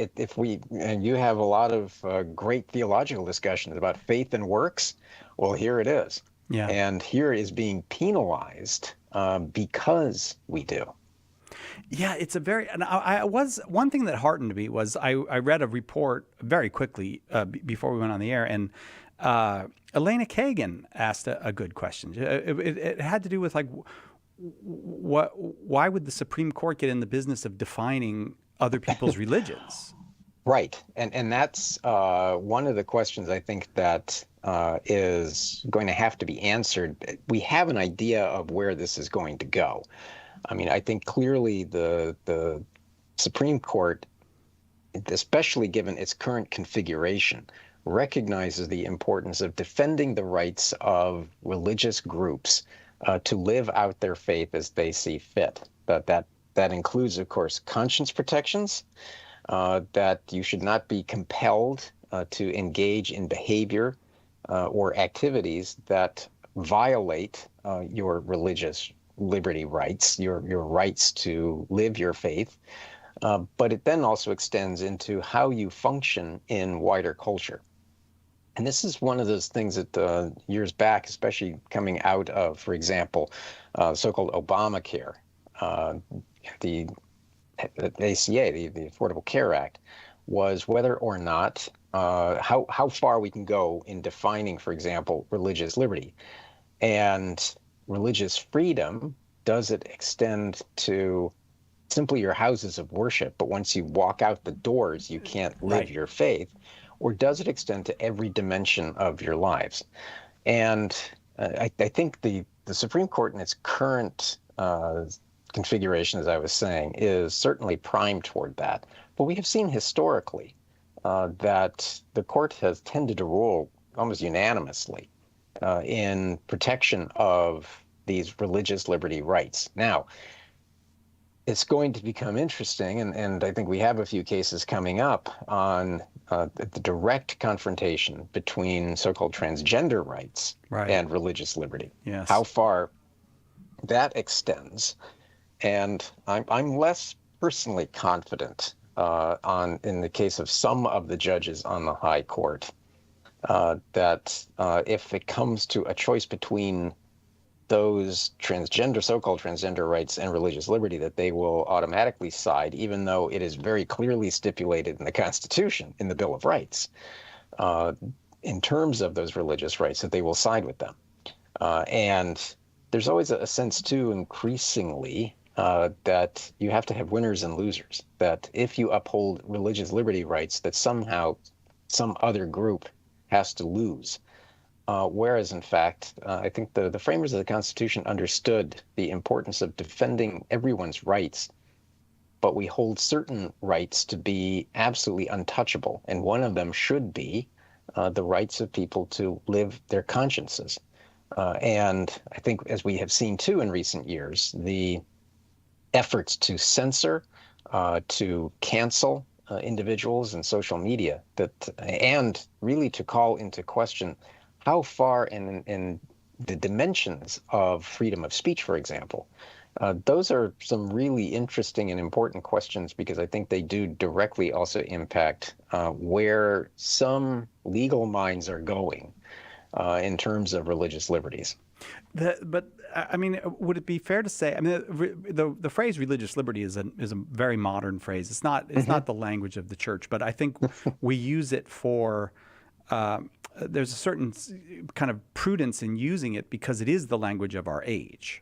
and you have a lot of great theological discussions about faith and works, well, here it is. Yeah. And here it is being penalized because we do. Yeah, it's a very, and one thing that heartened me was I read a report very quickly before we went on the air, and Elena Kagan asked a good question. It had to do with, like, why would the Supreme Court get in the business of defining other people's religions? Right, and that's one of the questions I think that is going to have to be answered. We have an idea of where this is going to go. I mean, I think clearly the Supreme Court, especially given its current configuration, recognizes the importance of defending the rights of religious groups to live out their faith as they see fit. That includes, of course, conscience protections, that you should not be compelled to engage in behavior or activities that violate your religious liberty rights, your rights to live your faith, but it then also extends into how you function in wider culture. And this is one of those things that years back, especially coming out of, for example, so-called Obamacare, the ACA, the Affordable Care Act, was whether or not how far we can go in defining, for example, religious liberty. And religious freedom, does it extend to simply your houses of worship, but once you walk out the doors, you can't live your faith? Or does it extend to every dimension of your lives? And I think the Supreme Court in its current configuration, as I was saying, is certainly primed toward that. But we have seen historically that the court has tended to rule almost unanimously in protection of these religious liberty rights. Now, it's going to become interesting, and I think we have a few cases coming up on the direct confrontation between so-called transgender rights and religious liberty. Yes. How far that extends. And I'm less personally confident in the case of some of the judges on the High Court that if it comes to a choice between those so-called transgender rights and religious liberty, that they will automatically side, even though it is very clearly stipulated in the Constitution, in the Bill of Rights, in terms of those religious rights, that they will side with them. And there's always a sense, too, increasingly, that you have to have winners and losers, that if you uphold religious liberty rights, that somehow some other group has to lose. Whereas, in fact, I think the framers of the Constitution understood the importance of defending everyone's rights, but we hold certain rights to be absolutely untouchable. And one of them should be the rights of people to live their consciences. And I think, as we have seen, too, in recent years, the efforts to censor, to cancel individuals in social media, and really to call into question how far in the dimensions of freedom of speech, for example. Those are some really interesting and important questions, because I think they do directly also impact where some legal minds are going in terms of religious liberties. But I mean, would it be fair to say? I mean, the phrase "religious liberty" is a very modern phrase. It's not the language of the church, but I think we use it for. There's a certain kind of prudence in using it because it is the language of our age.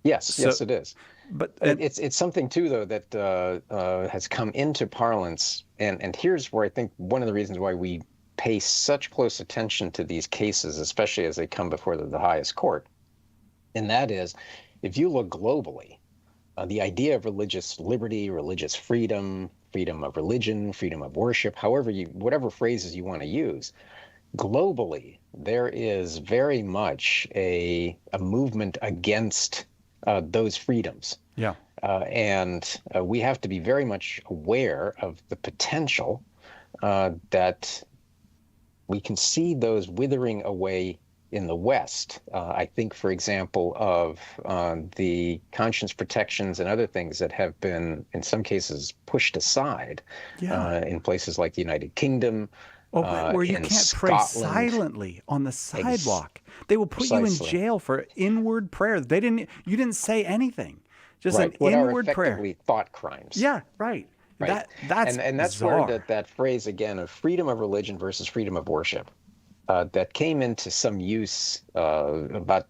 Yes, yes, it is. But it's something too, though, that has come into parlance, and here's where I think one of the reasons why we pay such close attention to these cases, especially as they come before the highest court, and that is, if you look globally, the idea of religious liberty, religious freedom, freedom of religion, freedom of worship, whatever phrases you want to use, globally, there is very much a movement against those freedoms. Yeah. And we have to be very much aware of the potential that we can see those withering away in the West. I think, for example, of the conscience protections and other things that have been, in some cases, pushed aside in places like the United Kingdom. Where you can't Scotland. pray silently on the sidewalk. They will put you in jail for inward prayer. You didn't say anything. Just an inward prayer. What are effectively thought crimes. Yeah, right. That's bizarre. where that phrase, again, of freedom of religion versus freedom of worship, that came into some use about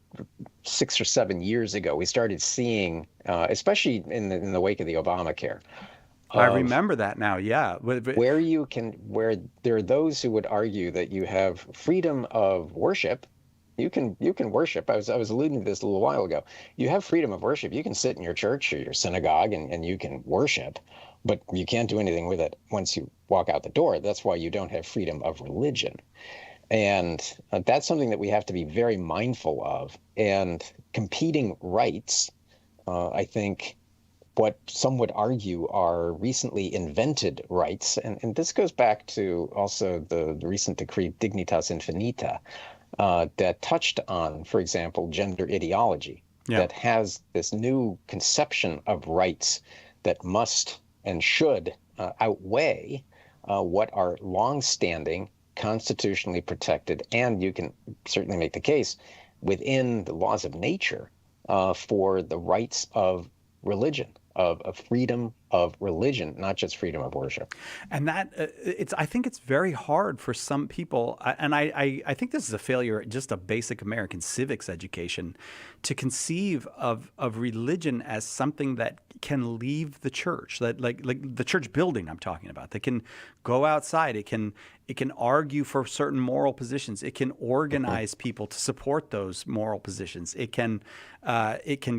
6 or 7 years ago. We started seeing, especially in the wake of the Obamacare. I remember that now, yeah. Where there are those who would argue that you have freedom of worship. You can worship. I was alluding to this a little while ago. You have freedom of worship. You can sit in your church or your synagogue and you can worship, but you can't do anything with it once you walk out the door. That's why you don't have freedom of religion. And that's something that we have to be very mindful of. And competing rights, I think, what some would argue are recently invented rights. And this goes back to also the recent decree Dignitas Infinita that touched on, for example, gender ideology, that has this new conception of rights that must and should outweigh what are longstanding, constitutionally protected, and you can certainly make the case within the laws of nature for the rights of religion, of freedom of religion, not just freedom of worship. And that I think it's very hard for some people, and I think this is a failure just of basic American civics education, to conceive of religion as something that can leave the church, that like the church building I'm talking about, that can go outside, it can argue for certain moral positions, it can organize people to support those moral positions, it can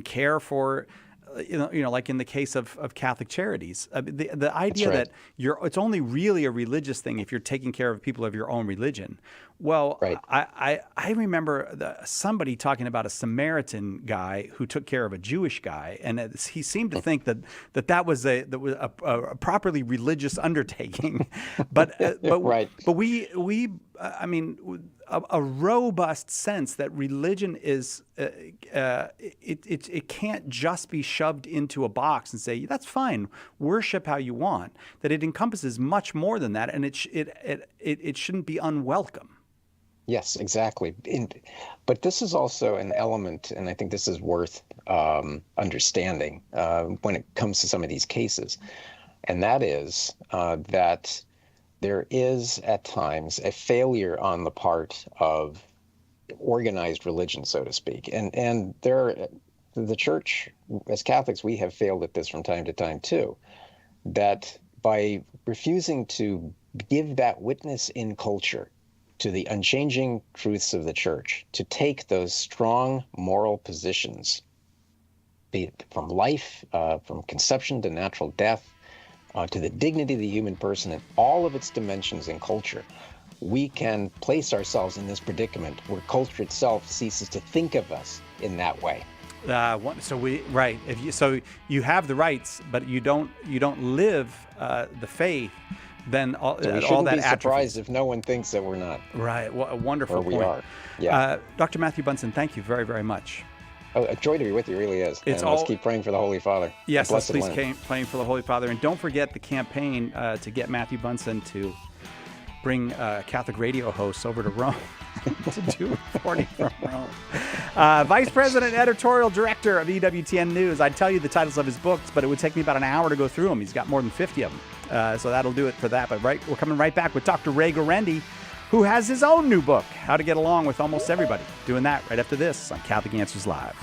care for, like in the case of Catholic Charities, the idea that it's only really a religious thing if you're taking care of people of your own religion. Well, I remember somebody talking about a Samaritan guy who took care of a Jewish guy, and he seemed to think that was a properly religious undertaking. But we I mean, a robust sense that religion is it can't just be shoved into a box and say that's fine, worship how you want. That it encompasses much more than that, and it shouldn't be unwelcome. Yes, exactly. But this is also an element, and I think this is worth understanding when it comes to some of these cases, and that is that there is at times a failure on the part of organized religion, so to speak. And the church, as Catholics, we have failed at this from time to time too, that by refusing to give that witness in culture to the unchanging truths of the church, to take those strong moral positions, be it from life, from conception to natural death, to the dignity of the human person and all of its dimensions in culture, we can place ourselves in this predicament where culture itself ceases to think of us in that way. So you have the rights, but you don't live the faith. Then all that be surprised if no one thinks that we're not. Right. Well, a wonderful point. We are. Yeah. Dr. Matthew Bunson, thank you very, very much. Oh, a joy to be with you, really is. Let's keep praying for the Holy Father. Yes, let's please keep praying for the Holy Father. And don't forget the campaign to get Matthew Bunson to bring Catholic radio hosts over to Rome to do reporting from Rome. Vice President, Editorial Director of EWTN News. I'd tell you the titles of his books, but it would take me about an hour to go through them. He's got more than 50 of them. So that'll do it for that. But we're coming right back with Dr. Ray Guarendi, who has his own new book, How to Get Along with Almost Everybody. Doing that right after this on Catholic Answers Live.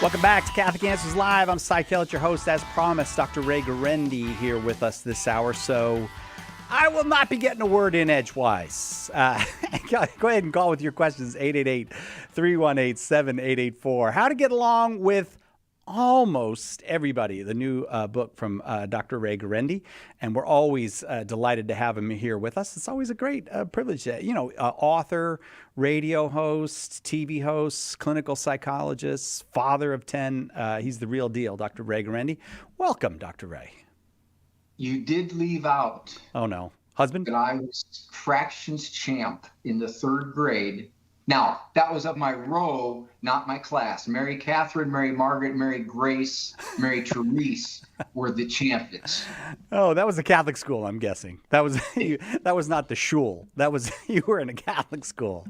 Welcome back to Catholic Answers Live. I'm Cy Kellett, your host. As promised, Dr. Ray Guarendi here with us this hour. So I will not be getting a word in edgewise. Go ahead and call with your questions, 888-318-7884. How to get along with almost everybody, the new book from Dr. Ray Guarendi, and we're always delighted to have him here with us. It's always a great privilege. Author, radio host, TV host, clinical psychologist, father of 10. He's the real deal, Dr. Ray Guarendi. Welcome, Dr. Ray. You did leave out. Oh, no. Husband? That I was fractions champ in the 3rd grade. Now, that was of my row, not my class. Mary Catherine, Mary Margaret, Mary Grace, Mary Therese were the champions. Oh, that was a Catholic school, I'm guessing. That was that was not the shul. That was you were in a Catholic school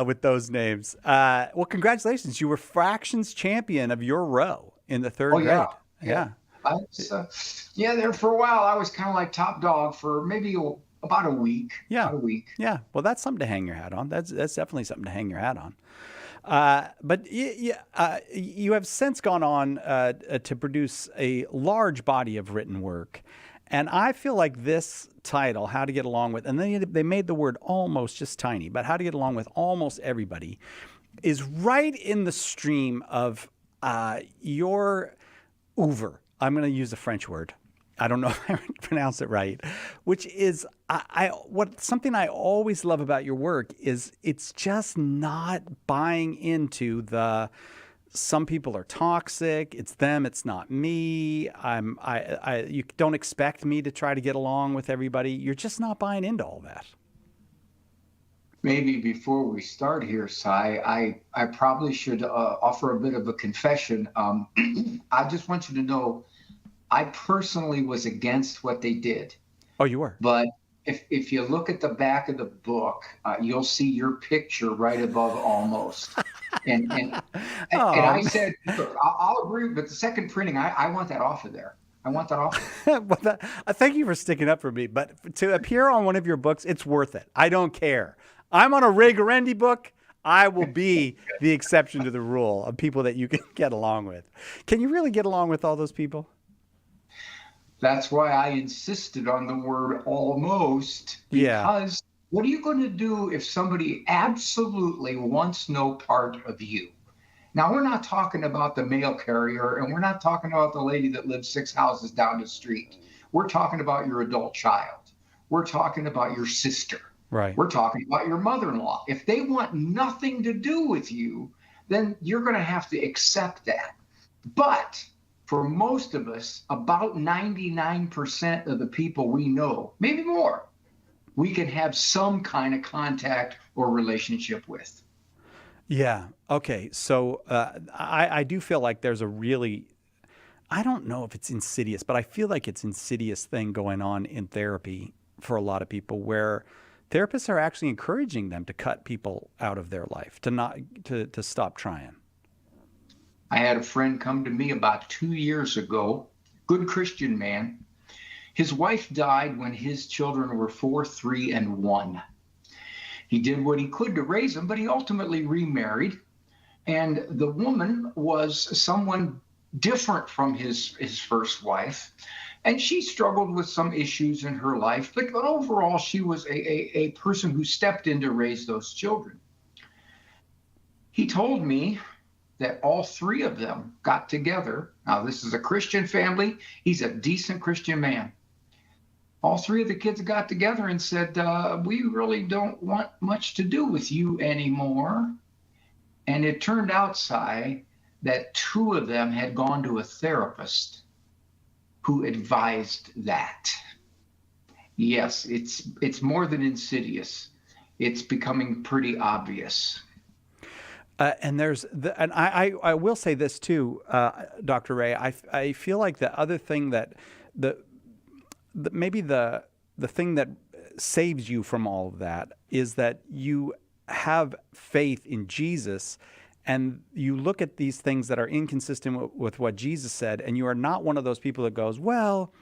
with those names. Well, congratulations. You were fractions champion of your row in the 3rd grade. Yeah. I was, there for a while. I was kind of like top dog for maybe about a week. Yeah. About a week. Yeah. Well, that's something to hang your hat on. That's definitely something to hang your hat on. But you have since gone on to produce a large body of written work. And I feel like this title, How to Get Along With, and they made the word almost just tiny, but How to Get Along With Almost Everybody is right in the stream of your oeuvre. I'm going to use a French word. I don't know if I pronounce it right, which is something I always love about your work is it's just not buying into the some people are toxic, it's them, it's not me. You don't expect me to try to get along with everybody. You're just not buying into all that. Maybe before we start here, Cy, I probably should offer a bit of a confession. I just want you to know I personally was against what they did. Oh, you were? But if you look at the back of the book, you'll see your picture right above almost. And I said, look, I'll agree, but the second printing, I want that off of there. I want that off. Well, thank you for sticking up for me. But to appear on one of your books, it's worth it. I don't care. I'm on a Ray Guarendi book. I will be the exception to the rule of people that you can get along with. Can you really get along with all those people? That's why I insisted on the word almost. Because what are you going to do if somebody absolutely wants no part of you? Now, we're not talking about the mail carrier, and we're not talking about the lady that lives 6 houses down the street. We're talking about your adult child. We're talking about your sister. Right. We're talking about your mother-in-law. If they want nothing to do with you, then you're going to have to accept that. But for most of us, about 99% of the people we know, maybe more, we can have some kind of contact or relationship with. Yeah. Okay. So I do feel like there's a really, I don't know if it's insidious, but I feel like it's insidious thing going on in therapy for a lot of people where therapists are actually encouraging them to cut people out of their life, to stop trying. I had a friend come to me about 2 years ago, good Christian man. His wife died when his children were 4, 3, and 1. He did what he could to raise them, but he ultimately remarried. And the woman was someone different from his first wife. And she struggled with some issues in her life, but overall, she was a person who stepped in to raise those children. He told me that all 3 of them got together. Now, this is a Christian family. He's a decent Christian man. All 3 of the kids got together and said, we really don't want much to do with you anymore. And it turned out, Cy, that 2 of them had gone to a therapist who advised that. Yes, it's more than insidious. It's becoming pretty obvious. And I will say this too, Dr. Ray. I feel like the other thing that maybe the thing that saves you from all of that is that you have faith in Jesus, and you look at these things that are inconsistent with what Jesus said, and you are not one of those people that goes, well,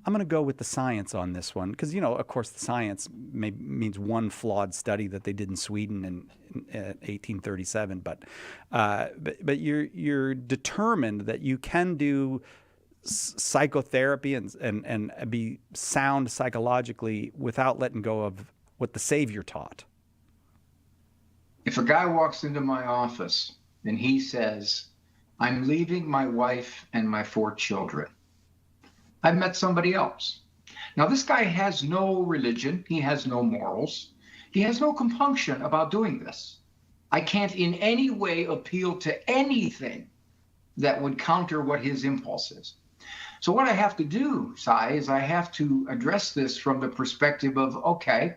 I'm going to go with the science on this one because, of course, the science means one flawed study that they did in Sweden in 1837. But you're determined that you can do psychotherapy and be sound psychologically without letting go of what the Savior taught. If a guy walks into my office and he says, I'm leaving my wife and my 4 children, I've met somebody else. Now, this guy has no religion. He has no morals. He has no compunction about doing this. I can't in any way appeal to anything that would counter what his impulse is. So what I have to do, Cy, is I have to address this from the perspective of, okay,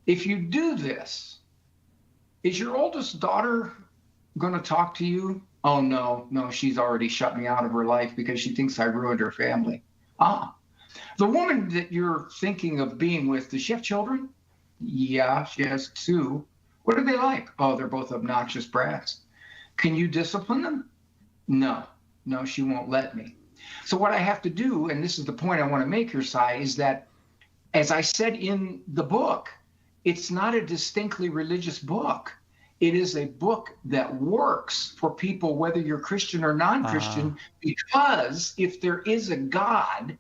if you do this, is your oldest daughter going to talk to you? Oh, no, she's already shut me out of her life because she thinks I ruined her family. The woman that you're thinking of being with, does she have children? Yeah, she has 2. What are they like? Oh, they're both obnoxious brats. Can you discipline them? No, she won't let me. So what I have to do, and this is the point I want to make here, Cy, is that, as I said in the book, it's not a distinctly religious book. It is a book that works for people, whether you're Christian or non-Christian, because if there is a God,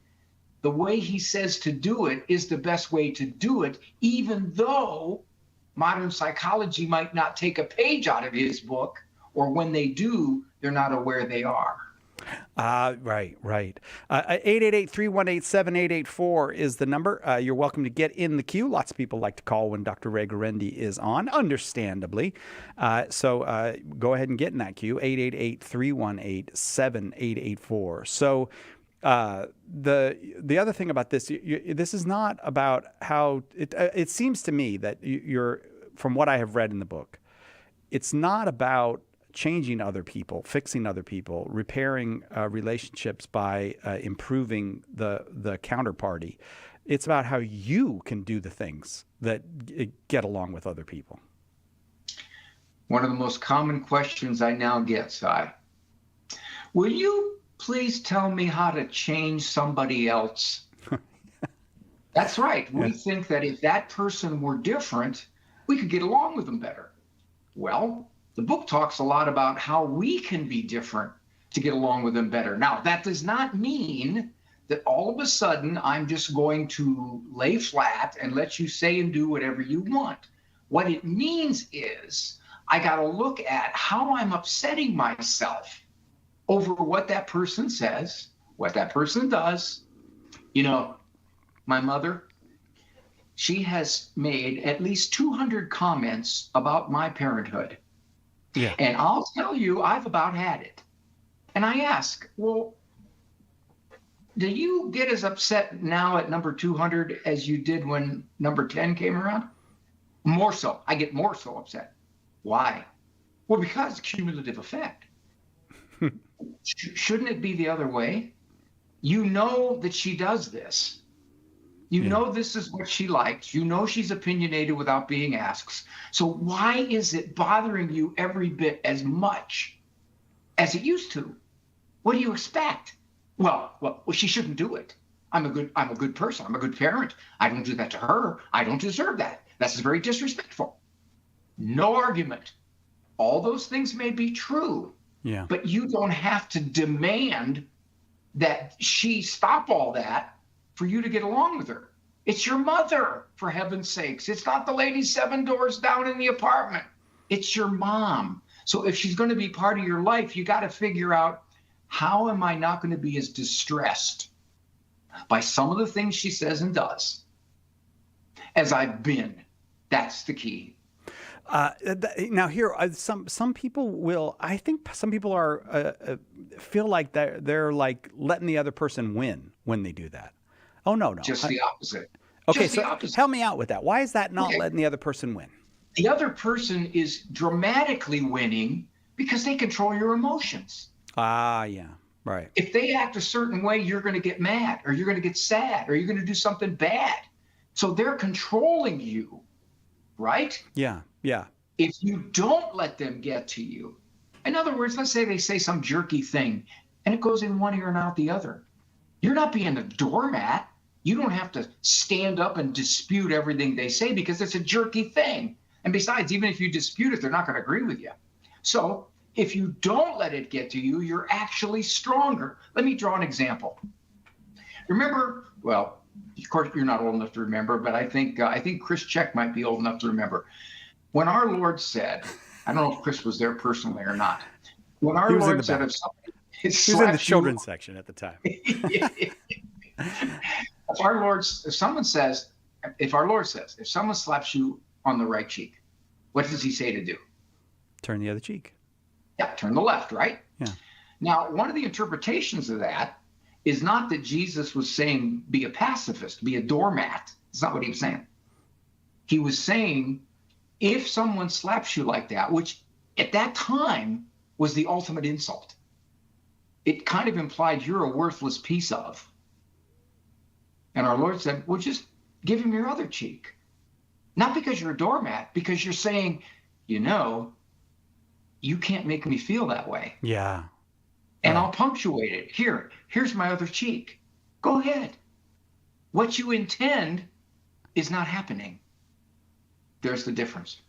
the way he says to do it is the best way to do it, even though modern psychology might not take a page out of his book, or when they do, they're not aware they are. Right. 888-318-7884 is the number. You're welcome to get in the queue. Lots of people like to call when Dr. Ray Guarendi is on, understandably. So go ahead and get in that queue, 888-318-7884. So the other thing about this, this is not about how it seems to me that you're, from what I have read in the book, it's not about changing other people, fixing other people, repairing relationships by improving the counterparty. It's about how you can do the things that get along with other people. One of the most common questions I now get, Cy, will you please tell me how to change somebody else? That's right. We think that if that person were different, we could get along with them better. Well, the book talks a lot about how we can be different to get along with them better. Now, that does not mean that all of a sudden I'm just going to lay flat and let you say and do whatever you want. What it means is I got to look at how I'm upsetting myself over what that person says, what that person does. My mother, she has made at least 200 comments about my parenthood. Yeah. And I'll tell you, I've about had it. And I ask, well, do you get as upset now at number 200 as you did when number 10 came around? More so. I get more so upset. Why? Well, because cumulative effect. Shouldn't it be the other way? You know that she does this. You know this is what she likes. You know she's opinionated without being asked. So why is it bothering you every bit as much as it used to? What do you expect? Well, she shouldn't do it. I'm a good person. I'm a good parent. I don't do that to her. I don't deserve that. That's very disrespectful. No argument. All those things may be true. Yeah. But you don't have to demand that she stop all that for you to get along with her. It's your mother, for heaven's sakes. It's not the lady 7 doors down in the apartment. It's your mom. So if she's going to be part of your life, you got to figure out, how am I not going to be as distressed by some of the things she says and does as I've been? That's the key. Now here, some people will. I think some people are feel like they're like letting the other person win when they do that. Oh no! Just the opposite. Okay, so help me out with that. Why is that not letting the other person win? The other person is dramatically winning because they control your emotions. Yeah, right. If they act a certain way, you're going to get mad, or you're going to get sad, or you're going to do something bad. So they're controlling you, right? Yeah. If you don't let them get to you, in other words, let's say they say some jerky thing, and it goes in one ear and out the other. You're not being a doormat. You don't have to stand up and dispute everything they say because it's a jerky thing. And besides, even if you dispute it, they're not going to agree with you. So if you don't let it get to you, you're actually stronger. Let me draw an example. Remember, well, of course, you're not old enough to remember, but I think Chris Check might be old enough to remember. When our Lord said, I don't know if Chris was there personally or not. When our Lord said, if somebody he was in the children's section at the time. If our Lord says, if someone slaps you on the right cheek, what does he say to do? Turn the other cheek. Yeah, turn the left, right? Yeah. Now, one of the interpretations of that is not that Jesus was saying be a pacifist, be a doormat. It's not what he was saying. He was saying if someone slaps you like that, which at that time was the ultimate insult, it kind of implied you're a worthless piece of. And our Lord said, well, just give him your other cheek. Not because you're a doormat, because you're saying, you know, you can't make me feel that way. Yeah. And I'll punctuate it. Here's my other cheek. Go ahead. What you intend is not happening. There's the difference.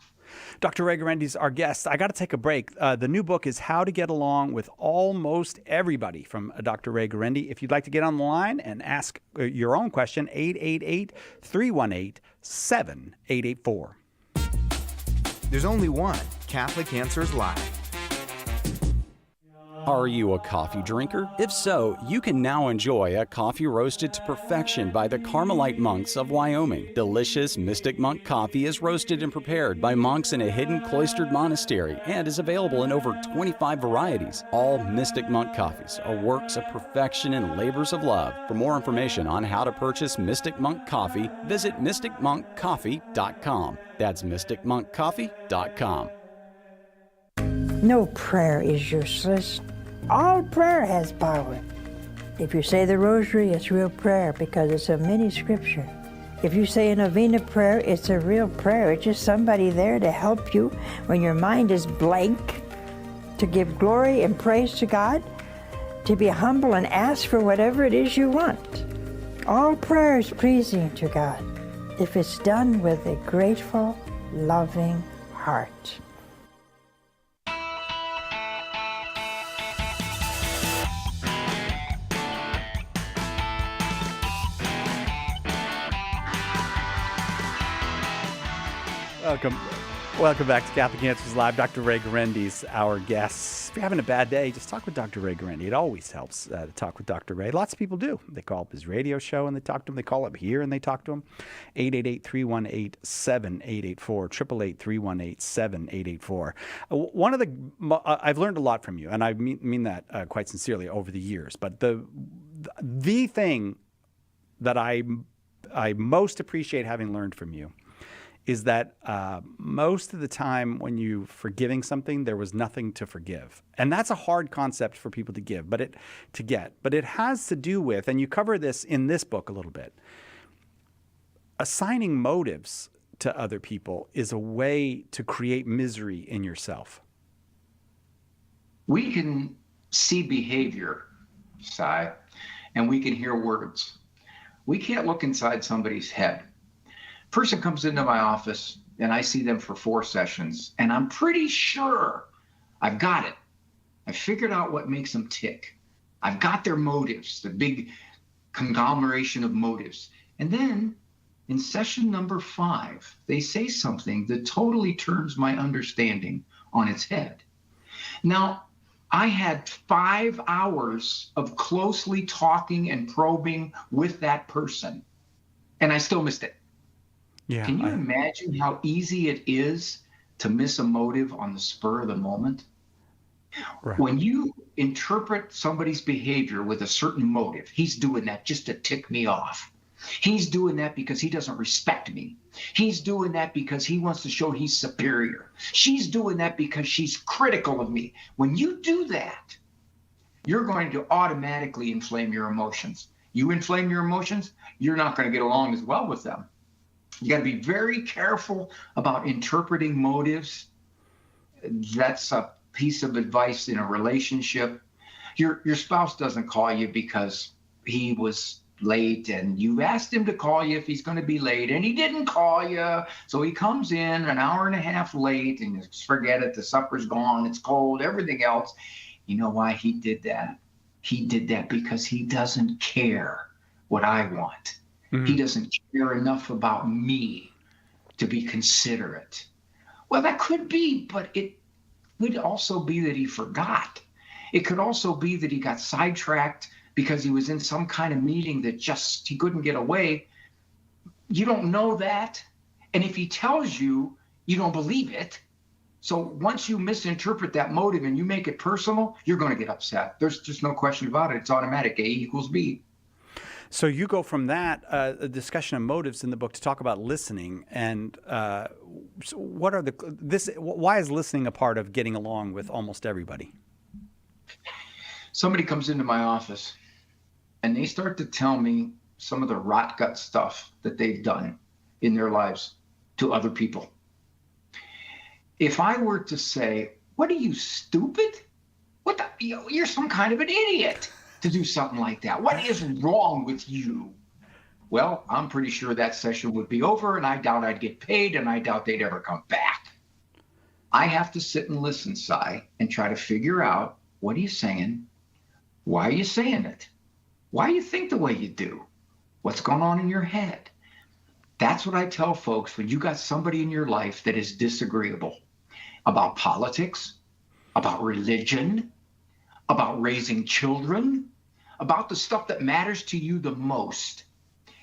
Dr. Ray Guarendi's our guest. I got to take a break. The new book is How to Get Along with Almost Everybody from Dr. Ray Guarendi. If you'd like to get on the line and ask your own question, 888-318-7884. There's only one Catholic Answers Live. Are you a coffee drinker? If so, you can now enjoy a coffee roasted to perfection by the Carmelite monks of Wyoming. Delicious Mystic Monk coffee is roasted and prepared by monks in a hidden cloistered monastery and is available in over 25 varieties. All Mystic Monk coffees are works of perfection and labors of love. For more information on how to purchase Mystic Monk coffee, visit mysticmonkcoffee.com. That's mysticmonkcoffee.com. No prayer is useless. All prayer has power. If you say the rosary, it's real prayer because it's a mini scripture. If you say a novena prayer, it's a real prayer. It's just somebody there to help you when your mind is blank, to give glory and praise to God, to be humble and ask for whatever it is you want. All prayer is pleasing to God if it's done with a grateful, loving heart. Welcome back to Catholic Answers Live. Dr. Ray Guarendi's our guest. If you're having a bad day, just talk with Dr. Ray Guarendi. It always helps to talk with Dr. Ray. Lots of people do. They call up his radio show and they talk to him. They call up here and they talk to him. 888-318-7884, 888-318-7884. One of the I've learned a lot from you, and I mean that quite sincerely over the years. But the thing that I most appreciate having learned from you is that most of the time when you're forgiving something, there was nothing to forgive. And that's a hard concept for people to get. But it has to do with, and you cover this in this book a little bit, assigning motives to other people is a way to create misery in yourself. We can see behavior, Cy, and we can hear words. We can't look inside somebody's head. Person comes into my office and I see them for 4 sessions and I'm pretty sure I've got it. I figured out what makes them tick. I've got their motives, the big conglomeration of motives. And then in session number 5, they say something that totally turns my understanding on its head. Now, I had 5 hours of closely talking and probing with that person and I still missed it. Yeah, can you imagine how easy it is to miss a motive on the spur of the moment? Right. When you interpret somebody's behavior with a certain motive, he's doing that just to tick me off. He's doing that because he doesn't respect me. He's doing that because he wants to show he's superior. She's doing that because she's critical of me. When you do that, you're going to automatically inflame your emotions. You inflame your emotions, you're not going to get along as well with them. You got to be very careful about interpreting motives. That's a piece of advice in a relationship. Your spouse doesn't call you because he was late and you asked him to call you if he's going to be late and he didn't call you. So he comes in an hour and a half late and you just forget it. The supper's gone. It's cold, everything else. You know why he did that? He did that because he doesn't care what I want. Mm-hmm. He doesn't care enough about me to be considerate. Well, that could be, but it could also be that he forgot. It could also be that he got sidetracked because he was in some kind of meeting that just he couldn't get away. You don't know that. And if he tells you, you don't believe it. So once you misinterpret that motive and you make it personal, you're going to get upset. There's just no question about it. It's automatic. A equals B. So you go from that a discussion of motives in the book to talk about listening, and so why is listening a part of getting along with almost everybody? Somebody comes into my office and they start to tell me some of the rot gut stuff that they've done in their lives to other people. If I were to say, "What are you, stupid? What the, you're some kind of an idiot to do something like that. What is wrong with you?" Well, I'm pretty sure that session would be over and I doubt I'd get paid and I doubt they'd ever come back. I have to sit and listen, Cy, and try to figure out, what are you saying? Why are you saying it? Why do you think the way you do? What's going on in your head? That's what I tell folks when you got somebody in your life that is disagreeable about politics, about religion, about raising children, about the stuff that matters to you the most.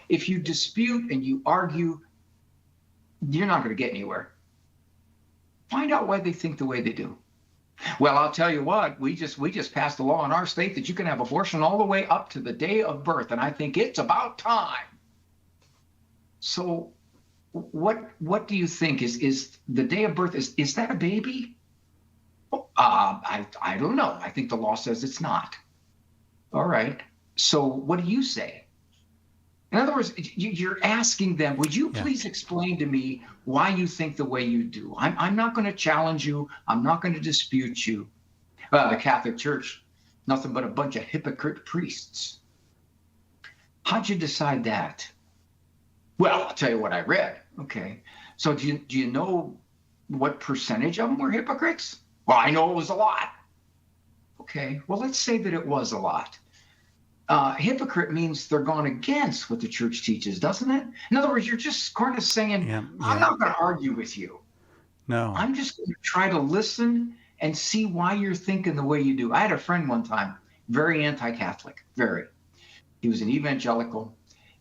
If you dispute and you argue, you're not going to get anywhere. Find out why they think the way they do. Well, I'll tell you what, we just passed a law in our state that you can have abortion all the way up to the day of birth, and I think it's about time. So what do you think is the day of birth, is that a baby? I don't know. I think the law says it's not. All right. So what do you say? In other words, you're asking them, would you please explain to me why you think the way you do? I'm not going to challenge you. I'm not going to dispute you. The Catholic Church, nothing but a bunch of hypocrite priests. How'd you decide that? Well, I'll tell you what I read. Okay. So do you know what percentage of them were hypocrites? Well, I know it was a lot. Okay. Well, let's say that it was a lot. Hypocrite means they're going against what the church teaches, doesn't it? In other words, you're just kind of saying, I'm not going to argue with you. No. I'm just going to try to listen and see why you're thinking the way you do. I had a friend one time, very anti-Catholic, very. He was an evangelical,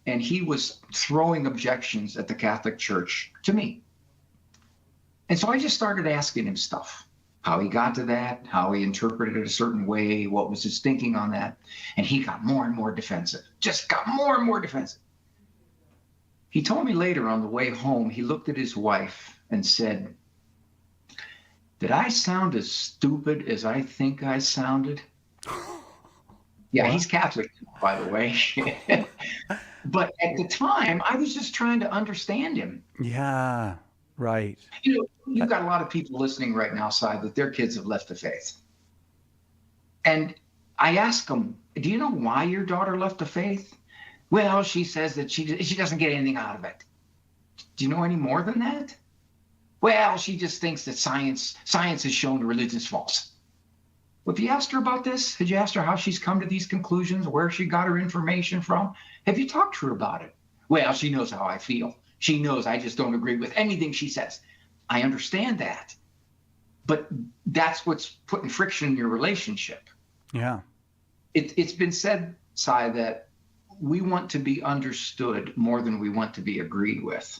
and he was throwing objections at the Catholic Church to me. And so I just started asking him stuff. How he got to that, how he interpreted it a certain way, what was his thinking on that. And he got more and more defensive, just got more and more defensive. He told me later on the way home, he looked at his wife and said, "Did I sound as stupid as I think I sounded?" Yeah, he's Catholic, by the way. But at the time, I was just trying to understand him. Yeah. Right. You know, you've got a lot of people listening right now, Cy, that their kids have left the faith. And I ask them, do you know why your daughter left the faith? Well, she says that she doesn't get anything out of it. Do you know any more than that? Well, she just thinks that science has shown religion's false. Well, have you asked her about this? Have you asked her how she's come to these conclusions, where she got her information from? Have you talked to her about it? Well, she knows how I feel. She knows I just don't agree with anything she says. I understand that. But that's what's putting friction in your relationship. Yeah. It's been said, Cy, that we want to be understood more than we want to be agreed with.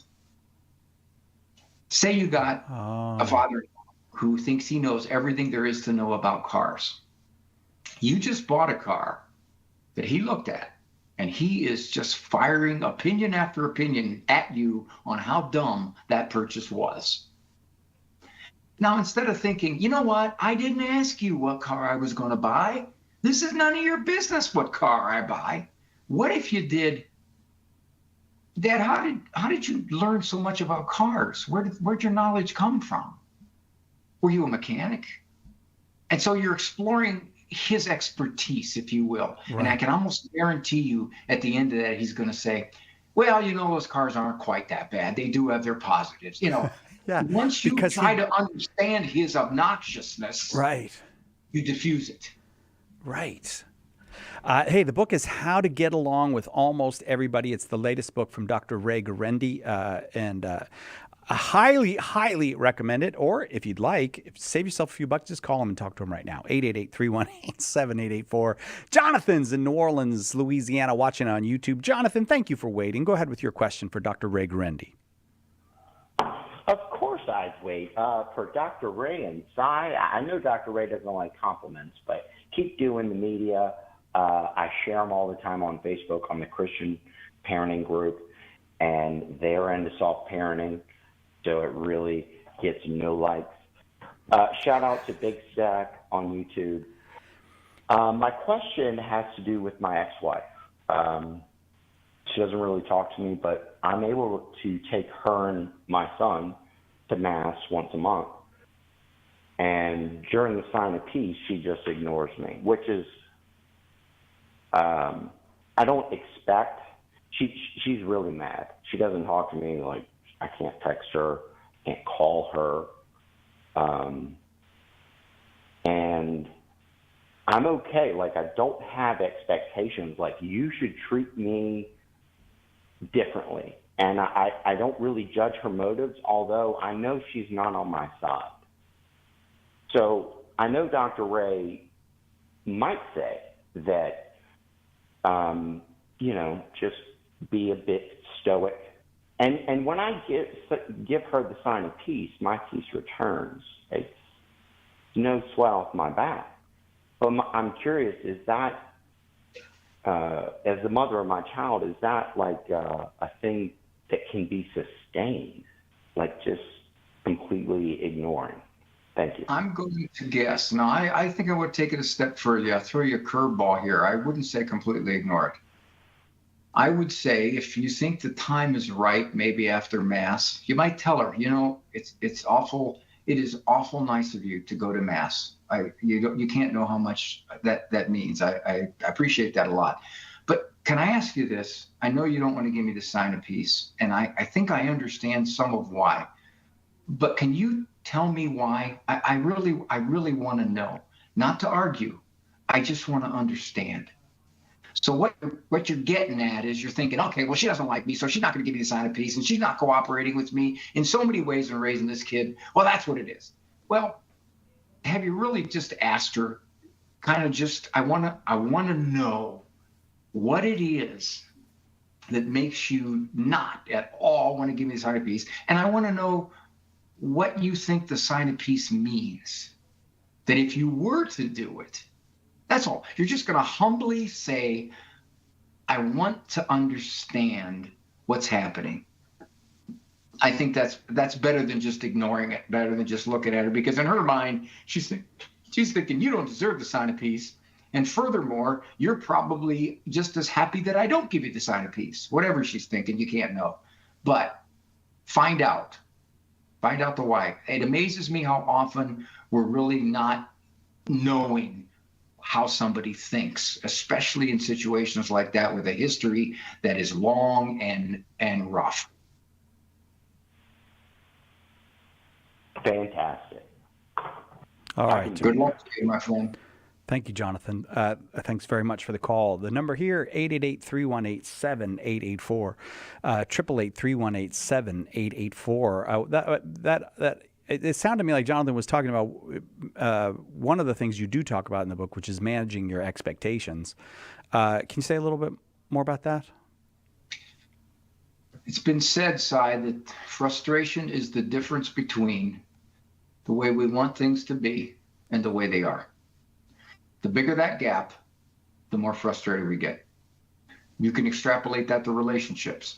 Say you got a father who thinks he knows everything there is to know about cars. You just bought a car that he looked at, and he is just firing opinion after opinion at you on how dumb that purchase was. Now, instead of thinking, you know what, I didn't ask you what car I was going to buy. This is none of your business what car I buy. What if you did, Dad, how did you learn so much about cars? Where'd your knowledge come from? Were you a mechanic? And so you're exploring his expertise, if you will. Right. And I can almost guarantee you at the end of that, he's going to say, well, those cars aren't quite that bad. They do have their positives. Yeah, once you try to understand his obnoxiousness, right, you diffuse it. Right. Hey, the book is How to Get Along with Almost Everybody. It's the latest book from Dr. Ray Guarendi, and I highly, highly recommend it. Or if you'd like, save yourself a few bucks, just call him and talk to him right now. 888-318-7884. Jonathan's in New Orleans, Louisiana, watching on YouTube. Jonathan, thank you for waiting. Go ahead with your question for Dr. Ray Guarendi. Of course I'd wait. For Dr. Ray and Cy, I know Dr. Ray doesn't like compliments, but keep doing the media. I share them all the time on Facebook on the Christian Parenting Group, and they're into soft parenting, so it really gets no likes. Shout out to Big Stack on YouTube. My question has to do with my ex-wife. She doesn't really talk to me, but I'm able to take her and my son to Mass once a month. And during the sign of peace, she just ignores me, which is, I don't expect. She's really mad. She doesn't talk to me. Like, I can't text her, can't call her. And I'm okay. Like, I don't have expectations. Like, you should treat me differently. And I don't really judge her motives, although I know she's not on my side. So I know Dr. Ray might say that, just be a bit stoic. And when I give her the sign of peace, my peace returns. It's no sweat off my back. But I'm curious, is that, as the mother of my child, is that like a thing that can be sustained, like just completely ignoring? Thank you. I'm going to guess. Now, I think I would take it a step further. I'll throw you a curveball here. I wouldn't say completely ignore it. I would say if you think the time is right, maybe after Mass, you might tell her, it's awful. It is awful nice of you to go to Mass. You can't know how much that means. I appreciate that a lot. But can I ask you this? I know you don't want to give me the sign of peace, and I think I understand some of why. But can you tell me why? I really want to know. Not to argue. I just want to understand. So what you're getting at is you're thinking, okay, well, she doesn't like me, so she's not going to give me the sign of peace, and she's not cooperating with me in so many ways in raising this kid. Well, that's what it is. Well, have you really just asked her, kind of just, I want to know what it is that makes you not at all want to give me the sign of peace, and I want to know what you think the sign of peace means. That if you were to do it, that's all. You're just going to humbly say, I want to understand what's happening. I think that's better than just ignoring it, better than just looking at her, because in her mind, she's thinking, you don't deserve the sign of peace. And furthermore, you're probably just as happy that I don't give you the sign of peace. Whatever she's thinking, you can't know. But find out the why. It amazes me how often we're really not knowing how somebody thinks, especially in situations like that with a history that is long and rough. Fantastic. All right. Good luck to you, my friend. Thank you, Jonathan. Thanks very much for the call. The number here, 888-318-7884, 888-318-7884. It sounded to me like Jonathan was talking about one of the things you do talk about in the book, which is managing your expectations. Can you say a little bit more about that? It's been said, Cy, that frustration is the difference between the way we want things to be and the way they are. The bigger that gap, the more frustrated we get. You can extrapolate that to relationships.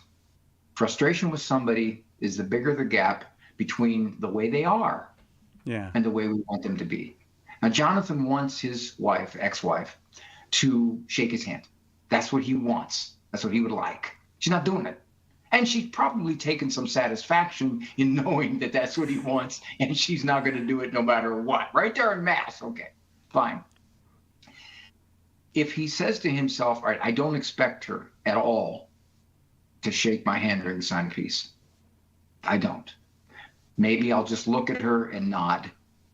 Frustration with somebody is the bigger the gap between the way they are and the way we want them to be. Now, Jonathan wants his wife, ex-wife, to shake his hand. That's what he wants. That's what he would like. She's not doing it. And she's probably taken some satisfaction in knowing that that's what he wants, and she's not going to do it no matter what. Right there in Mass. Okay, fine. if he says to himself, all right, I don't expect her at all to shake my hand during the sign of peace. I don't. Maybe I'll just look at her and nod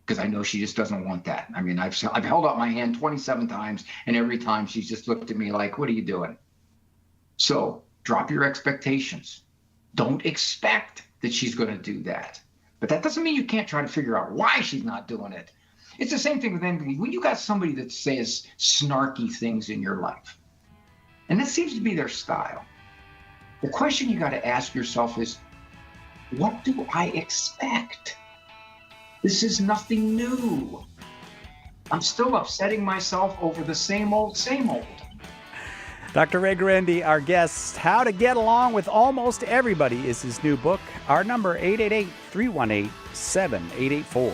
because I know she just doesn't want that. I mean, I've held out my hand 27 times, and every time she's just looked at me like, what are you doing? So drop your expectations. Don't expect that she's going to do that. But that doesn't mean you can't try to figure out why she's not doing it. It's the same thing with empathy. When you got somebody that says snarky things in your life, and that seems to be their style, the question you got to ask yourself is, what do I expect? This is nothing new. I'm still upsetting myself over the same old, same old. Dr. Ray Guarendi, our guest. How to Get Along with Almost Everybody is his new book. Our number, 888-318-7884.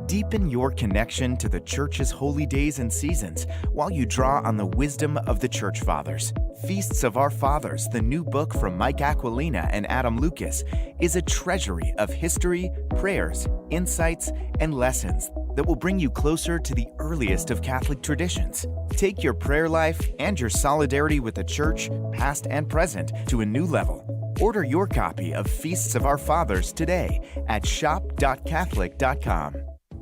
Deepen your connection to the church's holy days and seasons while you draw on the wisdom of the church fathers. Feasts of Our Fathers, the new book from Mike Aquilina and Adam Lucas, is a treasury of history, prayers, insights, and lessons that will bring you closer to the earliest of Catholic traditions. Take your prayer life and your solidarity with the church, past and present, to a new level. Order your copy of Feasts of Our Fathers today at shop.catholic.com.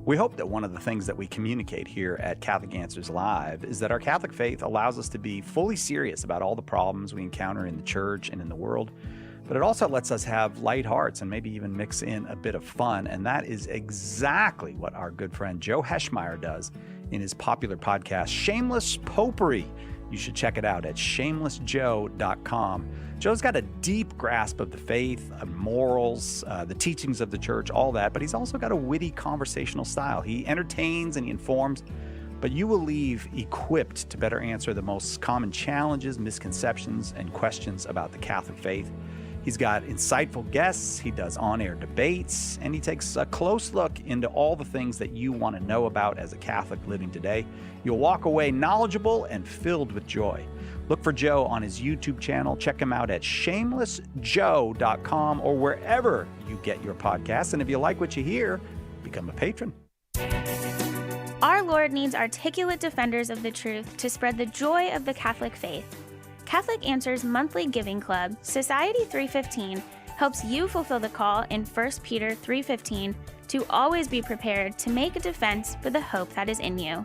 We hope that one of the things that we communicate here at Catholic Answers Live is that our Catholic faith allows us to be fully serious about all the problems we encounter in the church and in the world, but it also lets us have light hearts and maybe even mix in a bit of fun, and that is exactly what our good friend Joe Heschmeyer does in his popular podcast, Shameless Popery. You should check it out at shamelessjoe.com. Joe's got a deep grasp of the faith, morals, the teachings of the church, all that, but he's also got a witty conversational style. He entertains and he informs, but you will leave equipped to better answer the most common challenges, misconceptions, and questions about the Catholic faith. He's got insightful guests, he does on-air debates, and he takes a close look into all the things that you want to know about as a Catholic living today. You'll walk away knowledgeable and filled with joy. Look for Joe on his YouTube channel. Check him out at shamelessjoe.com or wherever you get your podcasts. And if you like what you hear, become a patron. Our Lord needs articulate defenders of the truth to spread the joy of the Catholic faith. Catholic Answers monthly giving club, Society 315, helps you fulfill the call in 1 Peter 3:15 to always be prepared to make a defense for the hope that is in you.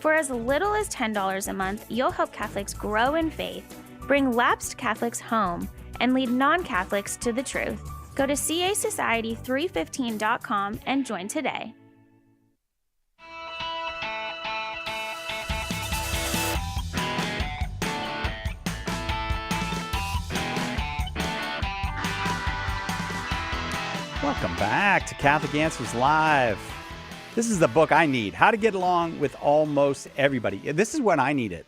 For as little as $10 a month, you'll help Catholics grow in faith, bring lapsed Catholics home, and lead non-Catholics to the truth. Go to casociety315.com and join today. Welcome back to Catholic Answers Live. This is the book I need, How to Get Along with Almost Everybody. This is when I need it.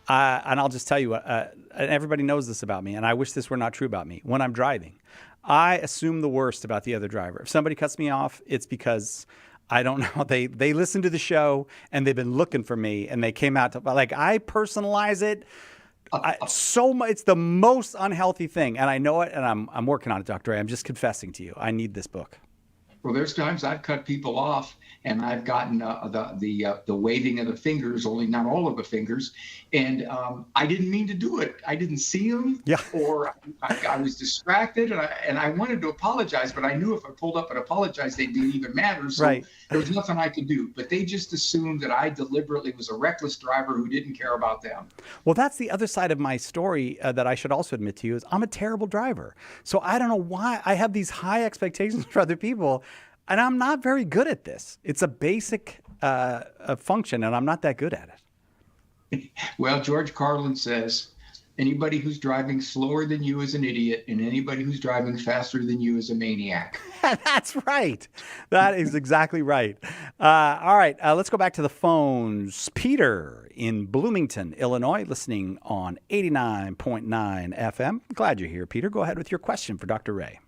And I'll just tell you, everybody knows this about me, and I wish this were not true about me. When I'm driving, I assume the worst about the other driver. If somebody cuts me off, it's because, I don't know, they listened to the show, and they've been looking for me, and they came out to, like, I personalize it. It's the most unhealthy thing, and I know it, and I'm working on it, Dr. Ray. I'm just confessing to you. I need this book. Well, there's times I've cut people off, and I've gotten the waving of the fingers, only not all of the fingers, and I didn't mean to do it. I didn't see them, or I was distracted, and I wanted to apologize, but I knew if I pulled up and apologized, they'd be even madder. So there was nothing I could do. But they just assumed that I deliberately was a reckless driver who didn't care about them. Well, that's the other side of my story that I should also admit to you is I'm a terrible driver. So I don't know why I have these high expectations for other people. And I'm not very good at this. It's a basic function, and I'm not that good at it. Well, George Carlin says, anybody who's driving slower than you is an idiot, and anybody who's driving faster than you is a maniac. That's right. That is exactly right. All right, let's go back to the phones. Peter in Bloomington, Illinois, listening on 89.9 FM. Glad you're here, Peter. Go ahead with your question for Dr. Ray.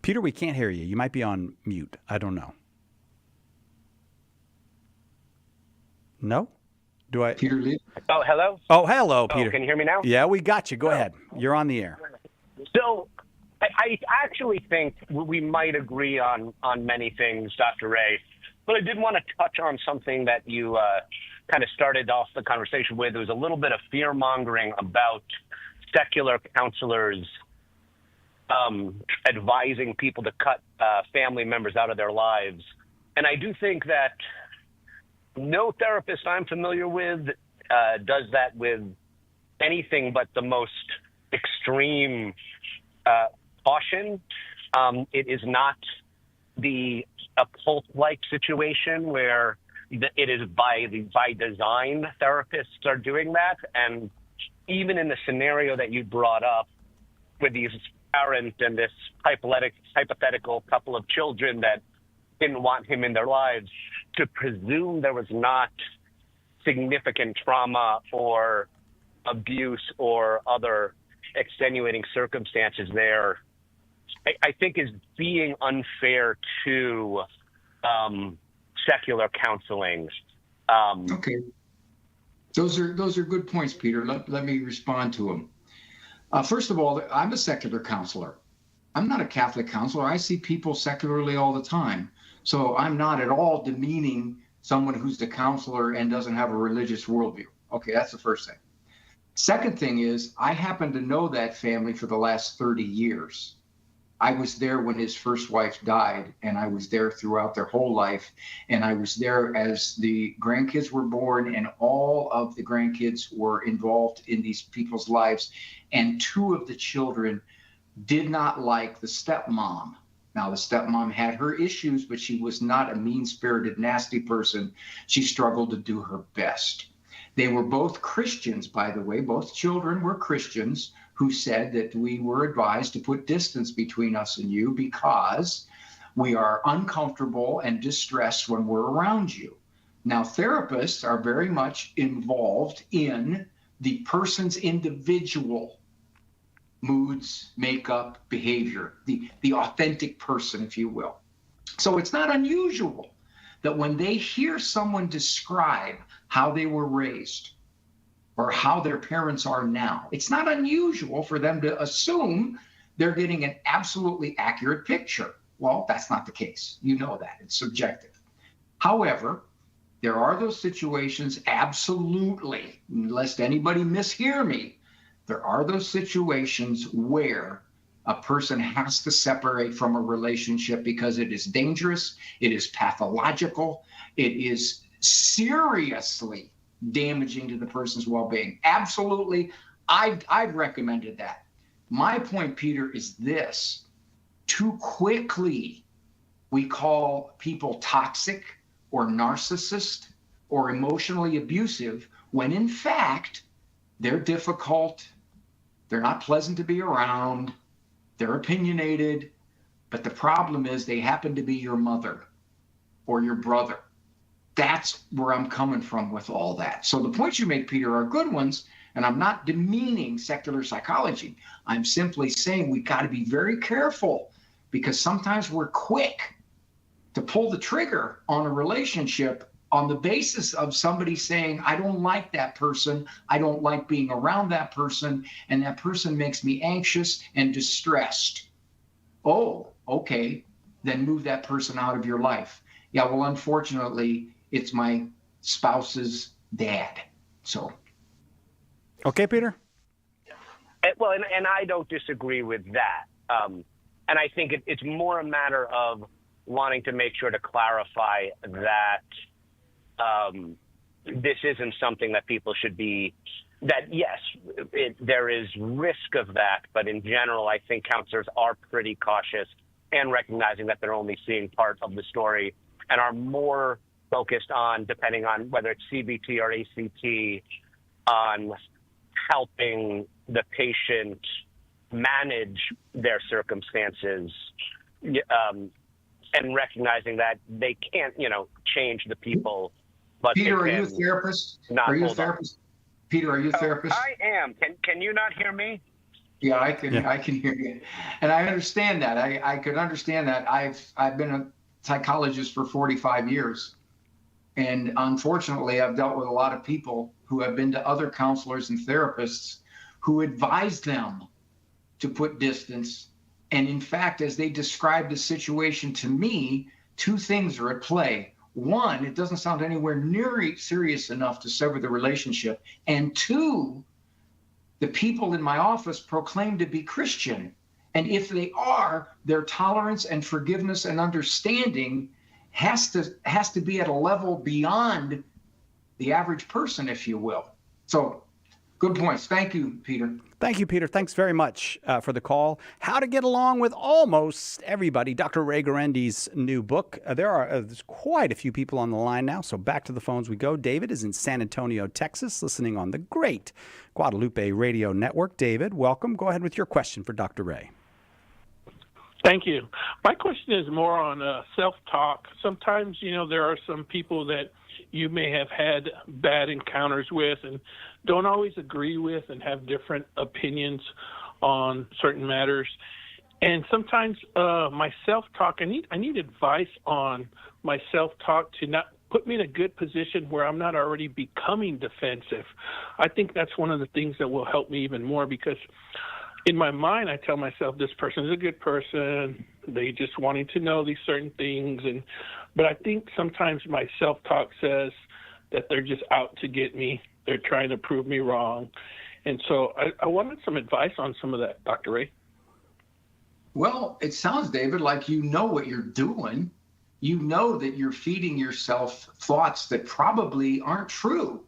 Peter, we can't hear you. You might be on mute. I don't know. No? Do I? Peter Lee? Oh, hello? Oh, hello, Peter. Can you hear me now? Yeah, we got you. Go ahead. You're on the air. So I actually think we might agree on many things, Dr. Ray, but I did want to touch on something that you kind of started off the conversation with. There was a little bit of fear-mongering about secular counselors advising people to cut family members out of their lives. And I do think that no therapist I'm familiar with does that with anything but the most extreme caution. It is not a cult-like situation where it is by design therapists are doing that. And even in the scenario that you brought up with these parents and this hypothetical couple of children that didn't want him in their lives, to presume there was not significant trauma or abuse or other extenuating circumstances there, I think is being unfair to secular counseling. Okay. Those are good points, Peter. Let me respond to them. First of all, I'm a secular counselor. I'm not a Catholic counselor. I see people secularly all the time. So I'm not at all demeaning someone who's the counselor and doesn't have a religious worldview. Okay, that's the first thing. Second thing is, I happen to know that family for the last 30 years. I was there when his first wife died, and I was there throughout their whole life. And I was there as the grandkids were born, and all of the grandkids were involved in these people's lives. And two of the children did not like the stepmom. Now, the stepmom had her issues, but she was not a mean-spirited, nasty person. She struggled to do her best. They were both Christians, by the way. Both children were Christians who said that we were advised to put distance between us and you because we are uncomfortable and distressed when we're around you. Now, therapists are very much involved in the person's individual moods, makeup, behavior, the authentic person, if you will. So it's not unusual that when they hear someone describe how they were raised or how their parents are now, it's not unusual for them to assume they're getting an absolutely accurate picture. Well, that's not the case. You know that. It's subjective. However, there are those situations, absolutely, lest anybody mishear me, there are those situations where a person has to separate from a relationship because it is dangerous, it is pathological, it is seriously damaging to the person's well-being. Absolutely, I've recommended that. My point, Peter, is this. Too quickly, we call people toxic or narcissist or emotionally abusive when in fact, they're difficult, they're not pleasant to be around, they're opinionated, but the problem is they happen to be your mother or your brother. That's where I'm coming from with all that. So the points you make, Peter, are good ones, and I'm not demeaning secular psychology. I'm simply saying we got to be very careful because sometimes we're quick to pull the trigger on a relationship on the basis of somebody saying, I don't like that person, I don't like being around that person, and that person makes me anxious and distressed. Oh, okay, then move that person out of your life. Yeah, well, unfortunately, it's my spouse's dad. So. Okay, Peter? Well, and I don't disagree with that. And I think it's more a matter of wanting to make sure to clarify that this isn't something that people should be, that yes, there is risk of that, but in general, I think counselors are pretty cautious and recognizing that they're only seeing part of the story and are more focused on, depending on whether it's CBT or ACT, on helping the patient manage their circumstances, and recognizing that they can't, change the people. But Peter, are you a therapist? Are you a therapist? Peter, are you a therapist? I am. Can you not hear me? Yeah, I can hear you. And I understand that. I could understand that. I've been a psychologist for 45 years. And unfortunately, I've dealt with a lot of people who have been to other counselors and therapists who advise them to put distance And in fact, as they described the situation to me, two things are at play. One, it doesn't sound anywhere near serious enough to sever the relationship. And two, the people in my office proclaim to be Christian. And if they are, their tolerance and forgiveness and understanding has to be at a level beyond the average person, if you will. So good points. Thank you, Peter. Thank you, Peter. Thanks very much for the call. How to Get Along with Almost Everybody, Dr. Ray Guarendi's new book. There's quite a few people on the line now, so back to the phones we go. David is in San Antonio, Texas, listening on the great Guadalupe Radio Network. David, welcome. Go ahead with your question for Dr. Ray. Thank you. My question is more on self-talk. Sometimes, there are some people that you may have had bad encounters with and don't always agree with and have different opinions on certain matters. And sometimes my self-talk, I need advice on my self-talk to not put me in a good position where I'm not already becoming defensive. I think that's one of the things that will help me even more, because in my mind, I tell myself this person is a good person. They just wanting to know these certain things. But I think sometimes my self-talk says that they're just out to get me. They're trying to prove me wrong. And so I wanted some advice on some of that, Dr. Ray. Well, it sounds, David, like you know what you're doing. You know that you're feeding yourself thoughts that probably aren't true.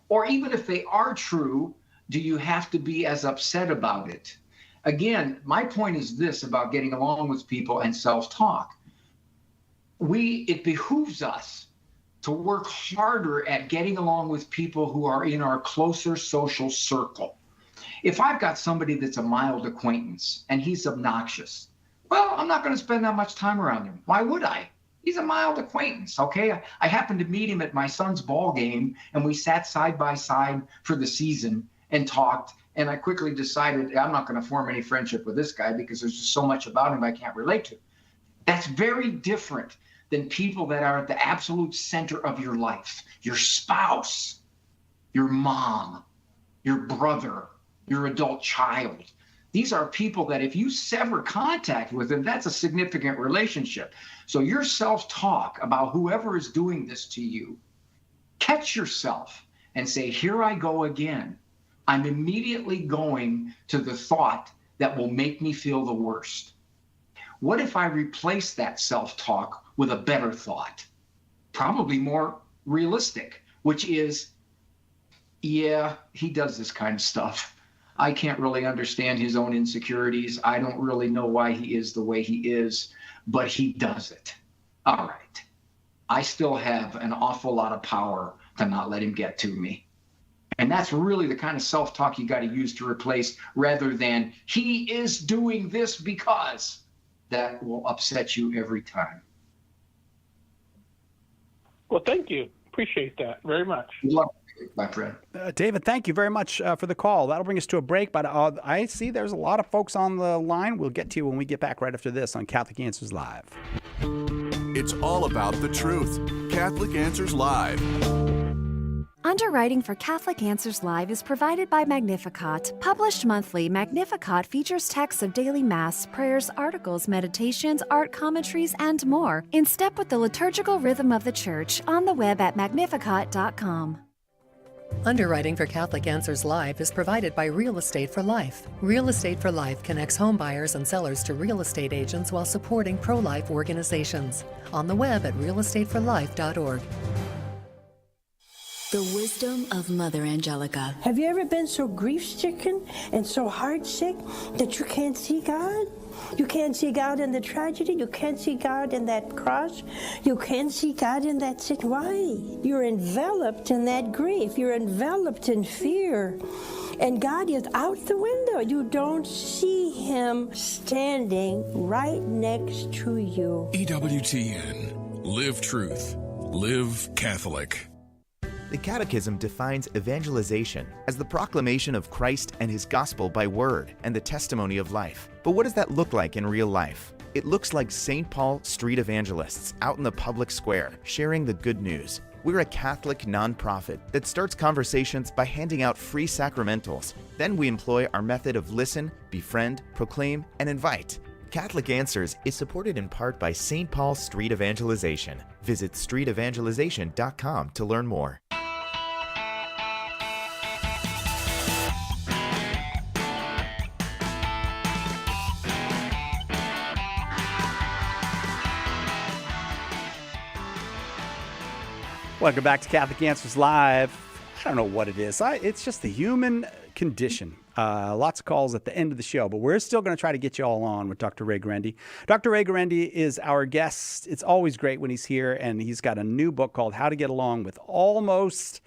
Or even if they are true, do you have to be as upset about it? Again, my point is this about getting along with people and self-talk. It behooves us to work harder at getting along with people who are in our closer social circle. If I've got somebody that's a mild acquaintance and he's obnoxious, well, I'm not going to spend that much time around him. Why would I? He's a mild acquaintance, okay? I happened to meet him at my son's ball game, and we sat side by side for the season and talked, and I quickly decided I'm not going to form any friendship with this guy because there's just so much about him I can't relate to. That's very different than people that are at the absolute center of your life. Your spouse, your mom, your brother, your adult child. These are people that if you sever contact with them, that's a significant relationship. So your self-talk about whoever is doing this to you, catch yourself and say, here I go again. I'm immediately going to the thought that will make me feel the worst. What if I replace that self-talk with a better thought? Probably more realistic, which is, yeah, he does this kind of stuff. I can't really understand his own insecurities. I don't really know why he is the way he is, but he does it. All right. I still have an awful lot of power to not let him get to me. And that's really the kind of self-talk you got to use to replace, rather than he is doing this because. That will upset you every time. Well, thank you. Appreciate that very much. Good luck, my friend. David, thank you very much for the call. That'll bring us to a break, but I see there's a lot of folks on the line. We'll get to you when we get back right after this on Catholic Answers Live. It's all about the truth. Catholic Answers Live. Underwriting for Catholic Answers Live is provided by Magnificat. Published monthly, Magnificat features texts of daily Mass, prayers, articles, meditations, art commentaries, and more, in step with the liturgical rhythm of the Church, on the web at magnificat.com. Underwriting for Catholic Answers Live is provided by Real Estate for Life. Real Estate for Life connects home buyers and sellers to real estate agents while supporting pro-life organizations. On the web at realestateforlife.org. The wisdom of Mother Angelica. Have you ever been so grief-stricken and so heartsick that you can't see God? You can't see God in the tragedy. You can't see God in that cross. You can't see God in that sin. Why? You're enveloped in that grief. You're enveloped in fear. And God is out the window. You don't see Him standing right next to you. EWTN. Live truth. Live Catholic. The Catechism defines evangelization as the proclamation of Christ and His gospel by word and the testimony of life. But what does that look like in real life? It looks like St. Paul street evangelists out in the public square sharing the good news. We're a Catholic nonprofit that starts conversations by handing out free sacramentals. Then we employ our method of listen, befriend, proclaim, and invite. Catholic Answers is supported in part by St. Paul Street Evangelization. Visit streetevangelization.com to learn more. Welcome back to Catholic Answers Live. I don't know what it is. It's just the human condition. Lots of calls at the end of the show, but we're still going to try to get you all on with Dr. Ray Guarendi. Dr. Ray Guarendi is our guest. It's always great when he's here, and he's got a new book called How to Get Along with Almost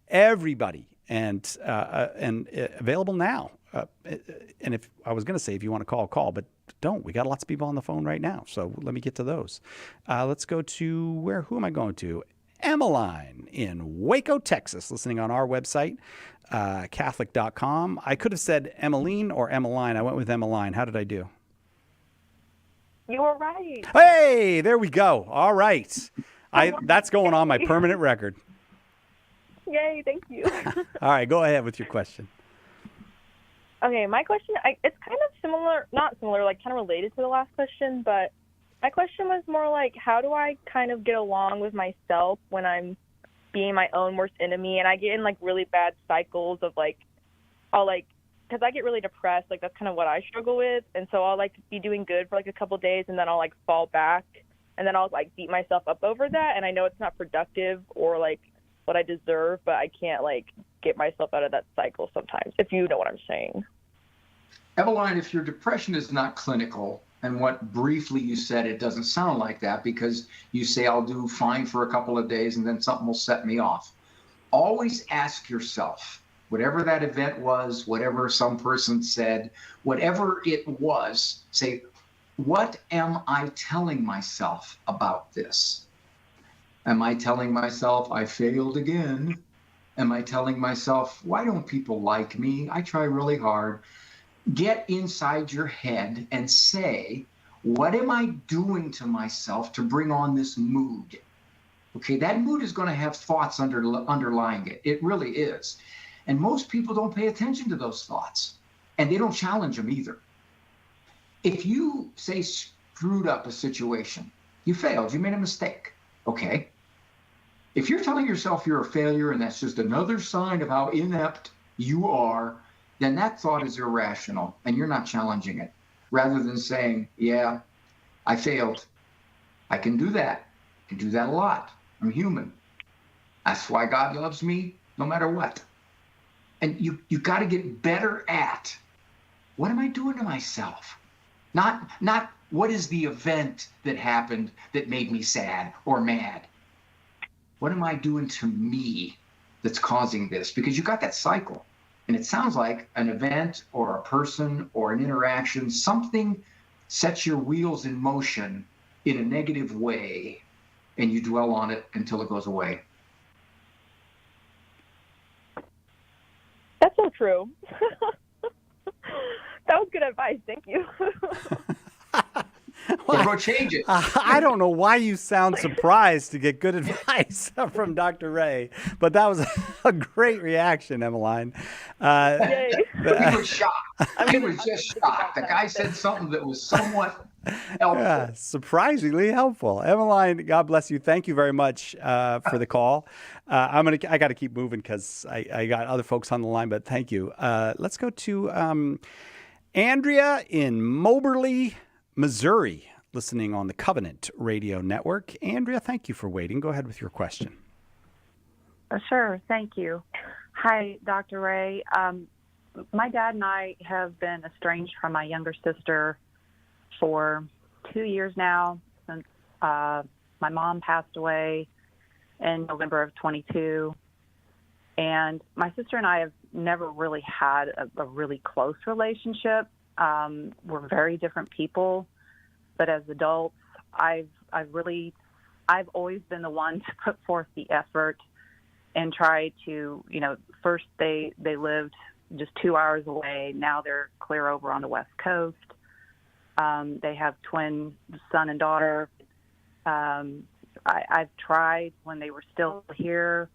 Everybody, and available now. And if I was going to say if you want to call, but don't. We got lots of people on the phone right now, so let me get to those. Let's go to who am I going to? Emmeline in Waco, Texas, listening on our website, Catholic.com. I could have said Emmeline or Emmeline. I went with Emmeline. How did I do? You were right. Hey, there we go. All right. That's going on my permanent record. Yay, thank you. All right, go ahead with your question. Okay, my question, it's kind of similar, not similar, like kind of related to the last question, but my question was more like, how do I kind of get along with myself when I'm being my own worst enemy? And I get in like really bad cycles of like, because I get really depressed. Like that's kind of what I struggle with. And so I'll like be doing good for like a couple of days and then I'll like fall back and then I'll like beat myself up over that. And I know it's not productive or like what I deserve, but I can't like get myself out of that cycle sometimes, if you know what I'm saying. Eveline, if your depression is not clinical, and what briefly you said, it doesn't sound like that because you say, I'll do fine for a couple of days and then something will set me off. Always ask yourself, whatever that event was, whatever some person said, whatever it was, say, what am I telling myself about this? Am I telling myself I failed again? Am I telling myself, why don't people like me? I try really hard. Get inside your head and say, what am I doing to myself to bring on this mood? Okay, that mood is going to have thoughts underlying it. It really is. And most people don't pay attention to those thoughts, and they don't challenge them either. If you, say, screwed up a situation, you failed, you made a mistake, okay? If you're telling yourself you're a failure and that's just another sign of how inept you are, then that thought is irrational and you're not challenging it. Rather than saying, yeah, I failed. I can do that. I can do that a lot. I'm human. That's why God loves me no matter what. And you got to get better at, what am I doing to myself? Not what is the event that happened that made me sad or mad? What am I doing to me that's causing this? Because you got that cycle. And it sounds like an event or a person or an interaction, something sets your wheels in motion in a negative way, and you dwell on it until it goes away. That's so true. That was good advice. Thank you. Well, go change it. I don't know why you sound surprised to get good advice from Dr. Ray, but that was a great reaction, Emmeline. He was shocked. He was just shocked. The guy said something that was somewhat helpful. Yeah, surprisingly helpful. Emmeline, God bless you. Thank you very much for the call. I got to keep moving because I got other folks on the line, but thank you. Let's go to Andrea in Moberly, Missouri, listening on the Covenant Radio Network. Andrea, thank you for waiting. Go ahead with your question. Sure. Thank you. Hi, Dr. Ray. My dad and I have been estranged from my younger sister for 2 years now, since my mom passed away in November of 22. And my sister and I have never really had a really close relationship. We're very different people, but as adults, I've always been the one to put forth the effort and try to, first they lived just 2 hours away. Now they're clear over on the West Coast. They have twin son and daughter. I've tried when they were still here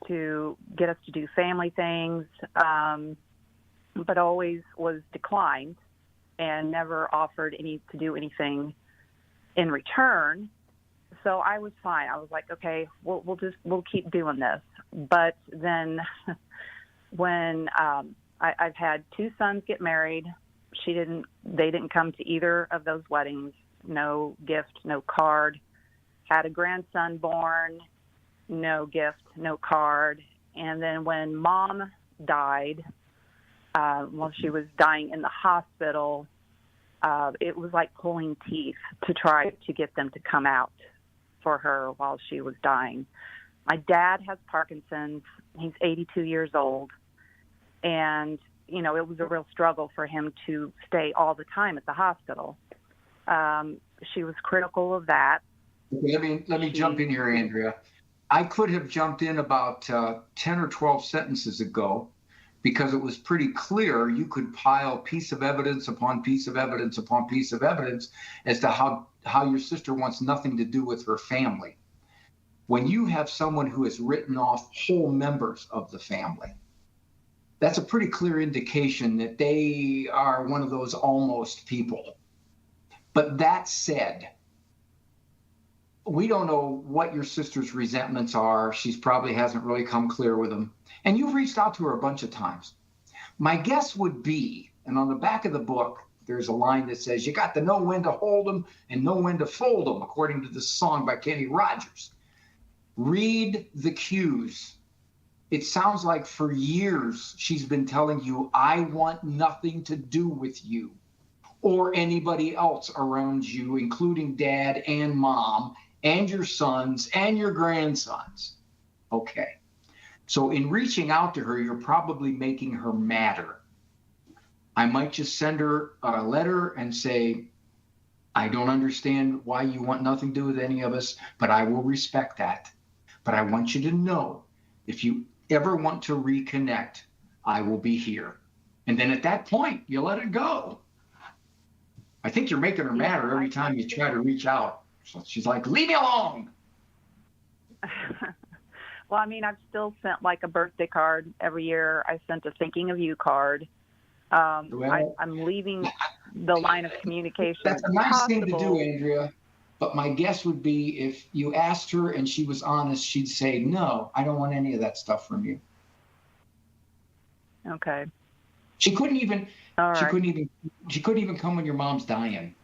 to get us to do family things, but always was declined. and never offered to do anything in return. So I was fine. I was like, okay, we'll keep doing this. But then when I've had 2 sons get married, they didn't come to either of those weddings. No gift, no card. Had a grandson born, no gift, no card. And then when Mom died, while she was dying in the hospital, it was like pulling teeth to try to get them to come out for her while she was dying. My dad has Parkinson's. He's 82 years old. And, it was a real struggle for him to stay all the time at the hospital. She was critical of that. Let me jump in here, Andrea. I could have jumped in about 10 or 12 sentences ago, because it was pretty clear you could pile piece of evidence upon piece of evidence upon piece of evidence as to how your sister wants nothing to do with her family. When you have someone who has written off whole members of the family, that's a pretty clear indication that they are one of those almost people. But that said, we don't know what your sister's resentments are. She probably hasn't really come clear with them. And you've reached out to her a bunch of times. My guess would be, and on the back of the book, there's a line that says, you got to know when to hold them and know when to fold them, according to this song by Kenny Rogers. Read the cues. It sounds like for years she's been telling you, I want nothing to do with you or anybody else around you, including Dad and Mom and your sons and your grandsons. Okay. So in reaching out to her, you're probably making her madder. I might just send her a letter and say, I don't understand why you want nothing to do with any of us, but I will respect that. But I want you to know, if you ever want to reconnect, I will be here. And then at that point, you let it go. I think you're making her madder every time you try to reach out. So she's like, leave me alone. Well, I've still sent like a birthday card every year. I sent a thinking of you card. I'm leaving the line of communication. That's a nice thing to do, Andrea. But my guess would be if you asked her and she was honest, she'd say, no, I don't want any of that stuff from you. Okay. She couldn't even come when your mom's dying.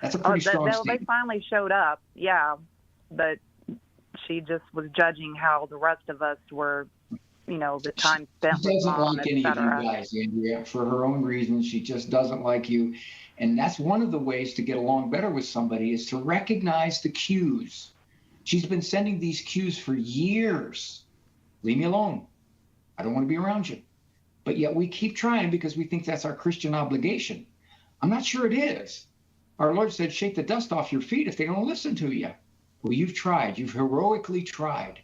That's a pretty strong statement. They finally showed up, yeah, but she just was judging how the rest of us were, the time spent with Mom, she doesn't like any of you guys, Andrea, for her own reasons. She just doesn't like you. And that's one of the ways to get along better with somebody, is to recognize the cues. She's been sending these cues for years. Leave me alone. I don't want to be around you. But yet we keep trying because we think that's our Christian obligation. I'm not sure it is. Our Lord said, shake the dust off your feet if they don't listen to you. Well, you've tried. You've heroically tried.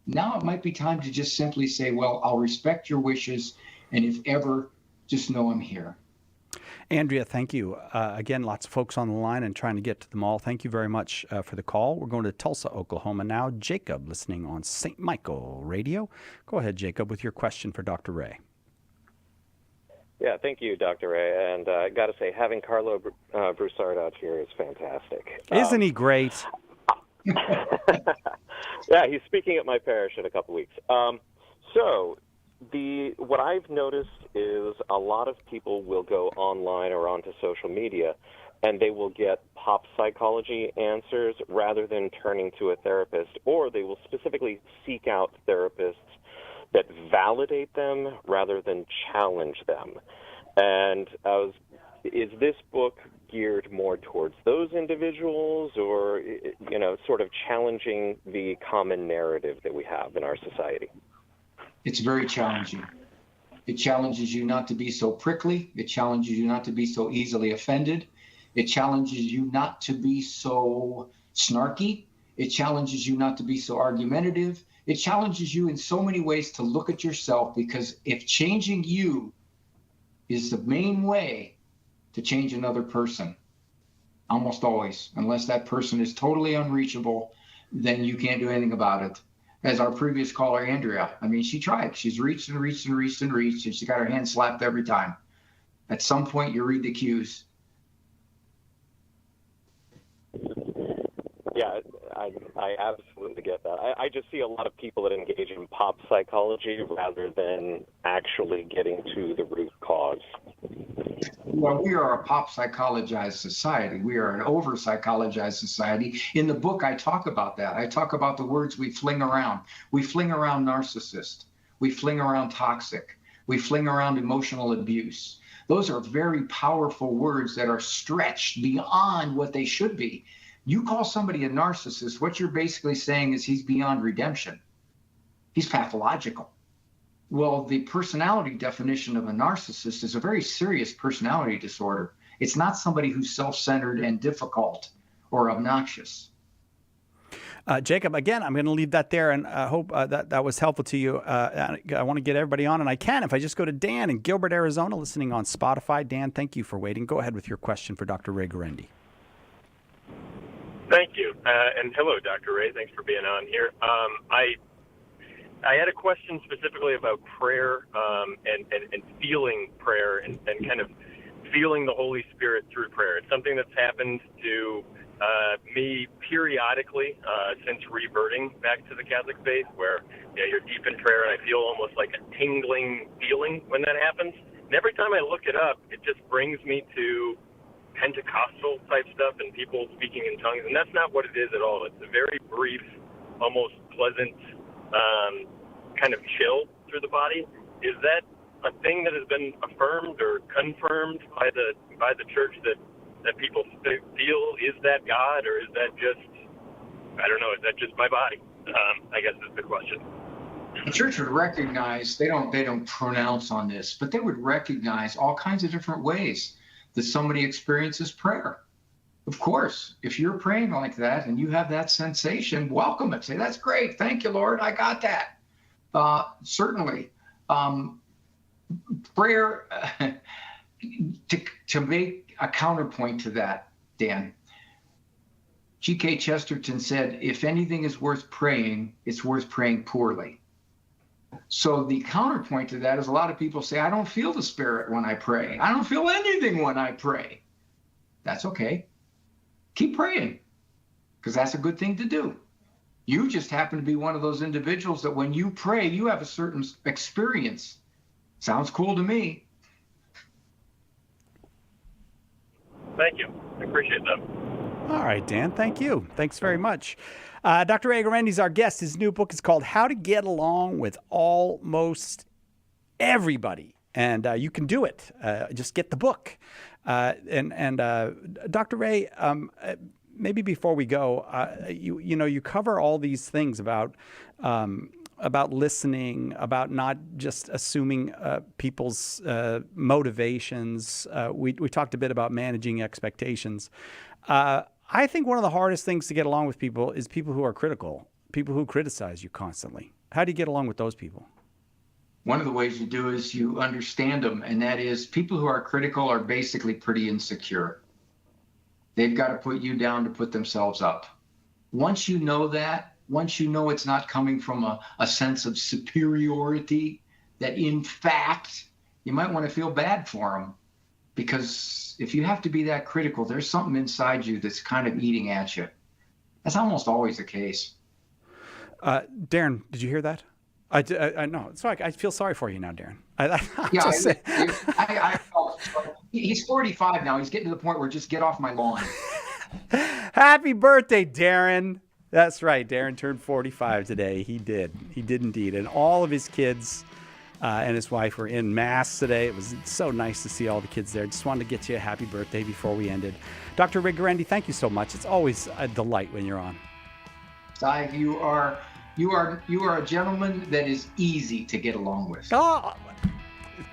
Now it might be time to just simply say, well, I'll respect your wishes, and if ever, just know I'm here. Andrea, thank you. Again, lots of folks on the line and trying to get to them all. Thank you very much for the call. We're going to Tulsa, Oklahoma now. Jacob, listening on St. Michael Radio. Go ahead, Jacob, with your question for Dr. Ray. Yeah, thank you, Dr. Ray. And I got to say, having Carlo Broussard out here is fantastic. Isn't he great? Yeah, he's speaking at my parish in a couple weeks. What I've noticed is a lot of people will go online or onto social media, and they will get pop psychology answers rather than turning to a therapist, or they will specifically seek out therapists that validate them rather than challenge them. And is this book geared more towards those individuals, or, sort of challenging the common narrative that we have in our society? It's very challenging. It challenges you not to be so prickly. It challenges you not to be so easily offended. It challenges you not to be so snarky. It challenges you not to be so argumentative. It challenges you in so many ways to look at yourself, because if changing you is the main way to change another person, almost always, unless that person is totally unreachable, then you can't do anything about it. As our previous caller, Andrea, she tried. She's reached and reached and reached and reached, and she got her hand slapped every time. At some point, you read the cues. Yeah, I absolutely get that. I just see a lot of people that engage in pop psychology rather than actually getting to the root cause. Well, we are a pop psychologized society. We are an over psychologized society. In the book, I talk about that. I talk about the words we fling around. We fling around narcissist. We fling around toxic. We fling around emotional abuse. Those are very powerful words that are stretched beyond what they should be. You call somebody a narcissist, what you're basically saying is he's beyond redemption. He's pathological. Well, the personality definition of a narcissist is a very serious personality disorder. It's not somebody who's self-centered and difficult or obnoxious. Jacob, again, I'm going to leave that there, and I hope that was helpful to you. I want to get everybody on, and I can if I just go to Dan in Gilbert, Arizona, listening on Spotify. Dan, thank you for waiting. Go ahead with your question for Dr. Ray Guarendi. Thank you. And hello, Dr. Ray. Thanks for being on here. I had a question specifically about prayer and feeling prayer and kind of feeling the Holy Spirit through prayer. It's something that's happened to me periodically since reverting back to the Catholic faith, where you're deep in prayer and I feel almost like a tingling feeling when that happens. And every time I look it up, it just brings me to Pentecostal type stuff and people speaking in tongues, and that's not what it is at all. It's a very brief, almost pleasant kind of chill through the body. Is that a thing that has been affirmed or confirmed by the church that people feel is that God, or is that just, I don't know, is that just my body? I guess is the question. The church would recognize, they don't pronounce on this, but they would recognize all kinds of different ways that somebody experiences prayer. Of course, if you're praying like that and you have that sensation, welcome it. Say, that's great. Thank you, Lord. I got that. Certainly. Prayer, to make a counterpoint to that, Dan, G.K. Chesterton said, if anything is worth praying, it's worth praying poorly. So the counterpoint to that is a lot of people say, I don't feel the Spirit when I pray. I don't feel anything when I pray. That's okay. Keep praying, because that's a good thing to do. You just happen to be one of those individuals that when you pray, you have a certain experience. Sounds cool to me. Thank you. I appreciate that. All right, Dan. Thank you. Thanks very much. Dr. Ray Guarendi is our guest. His new book is called How to Get Along with Almost Everybody. And you can do it. Just get the book. Dr. Ray, maybe before we go, you cover all these things about listening, about not just assuming people's motivations. We talked a bit about managing expectations. I think one of the hardest things to get along with people is people who are critical, people who criticize you constantly. How do you get along with those people? One of the ways you do is you understand them, and that is people who are critical are basically pretty insecure. They've got to put you down to put themselves up. Once you know that, once you know it's not coming from a sense of superiority, that in fact, you might want to feel bad for them. Because if you have to be that critical, there's something inside you that's kind of eating at you. That's almost always the case. Darren, did you hear that? I know. Sorry, I feel sorry for you now, Darren. He's 45 now. He's getting to the point where just get off my lawn. Happy birthday, Darren. That's right. Darren turned 45 today. He did. He did indeed. And all of his kids and his wife were in Mass today. It was so nice to see all the kids there. Just wanted to get you a happy birthday before we ended. Dr. Ray Guarendi, thank you so much. It's always a delight when you're on. Ty, you are a gentleman that is easy to get along with. Oh,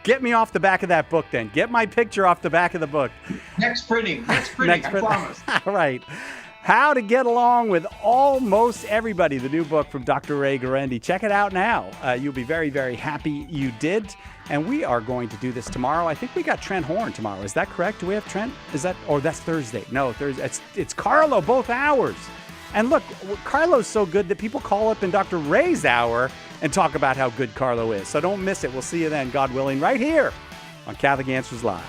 get me off the back of that book then. Get my picture off the back of the book. Next printing, I promise. All right. How to Get Along with Almost Everybody, the new book from Dr. Ray Guarendi. Check it out now. You'll be very, very happy you did. And we are going to do this tomorrow. I think we got Trent Horn tomorrow. Is that correct? Do we have Trent? That's Thursday. No, Thursday. It's Carlo, both hours. And look, Carlo's so good that people call up in Dr. Ray's hour and talk about how good Carlo is. So don't miss it. We'll see you then, God willing, right here on Catholic Answers Live.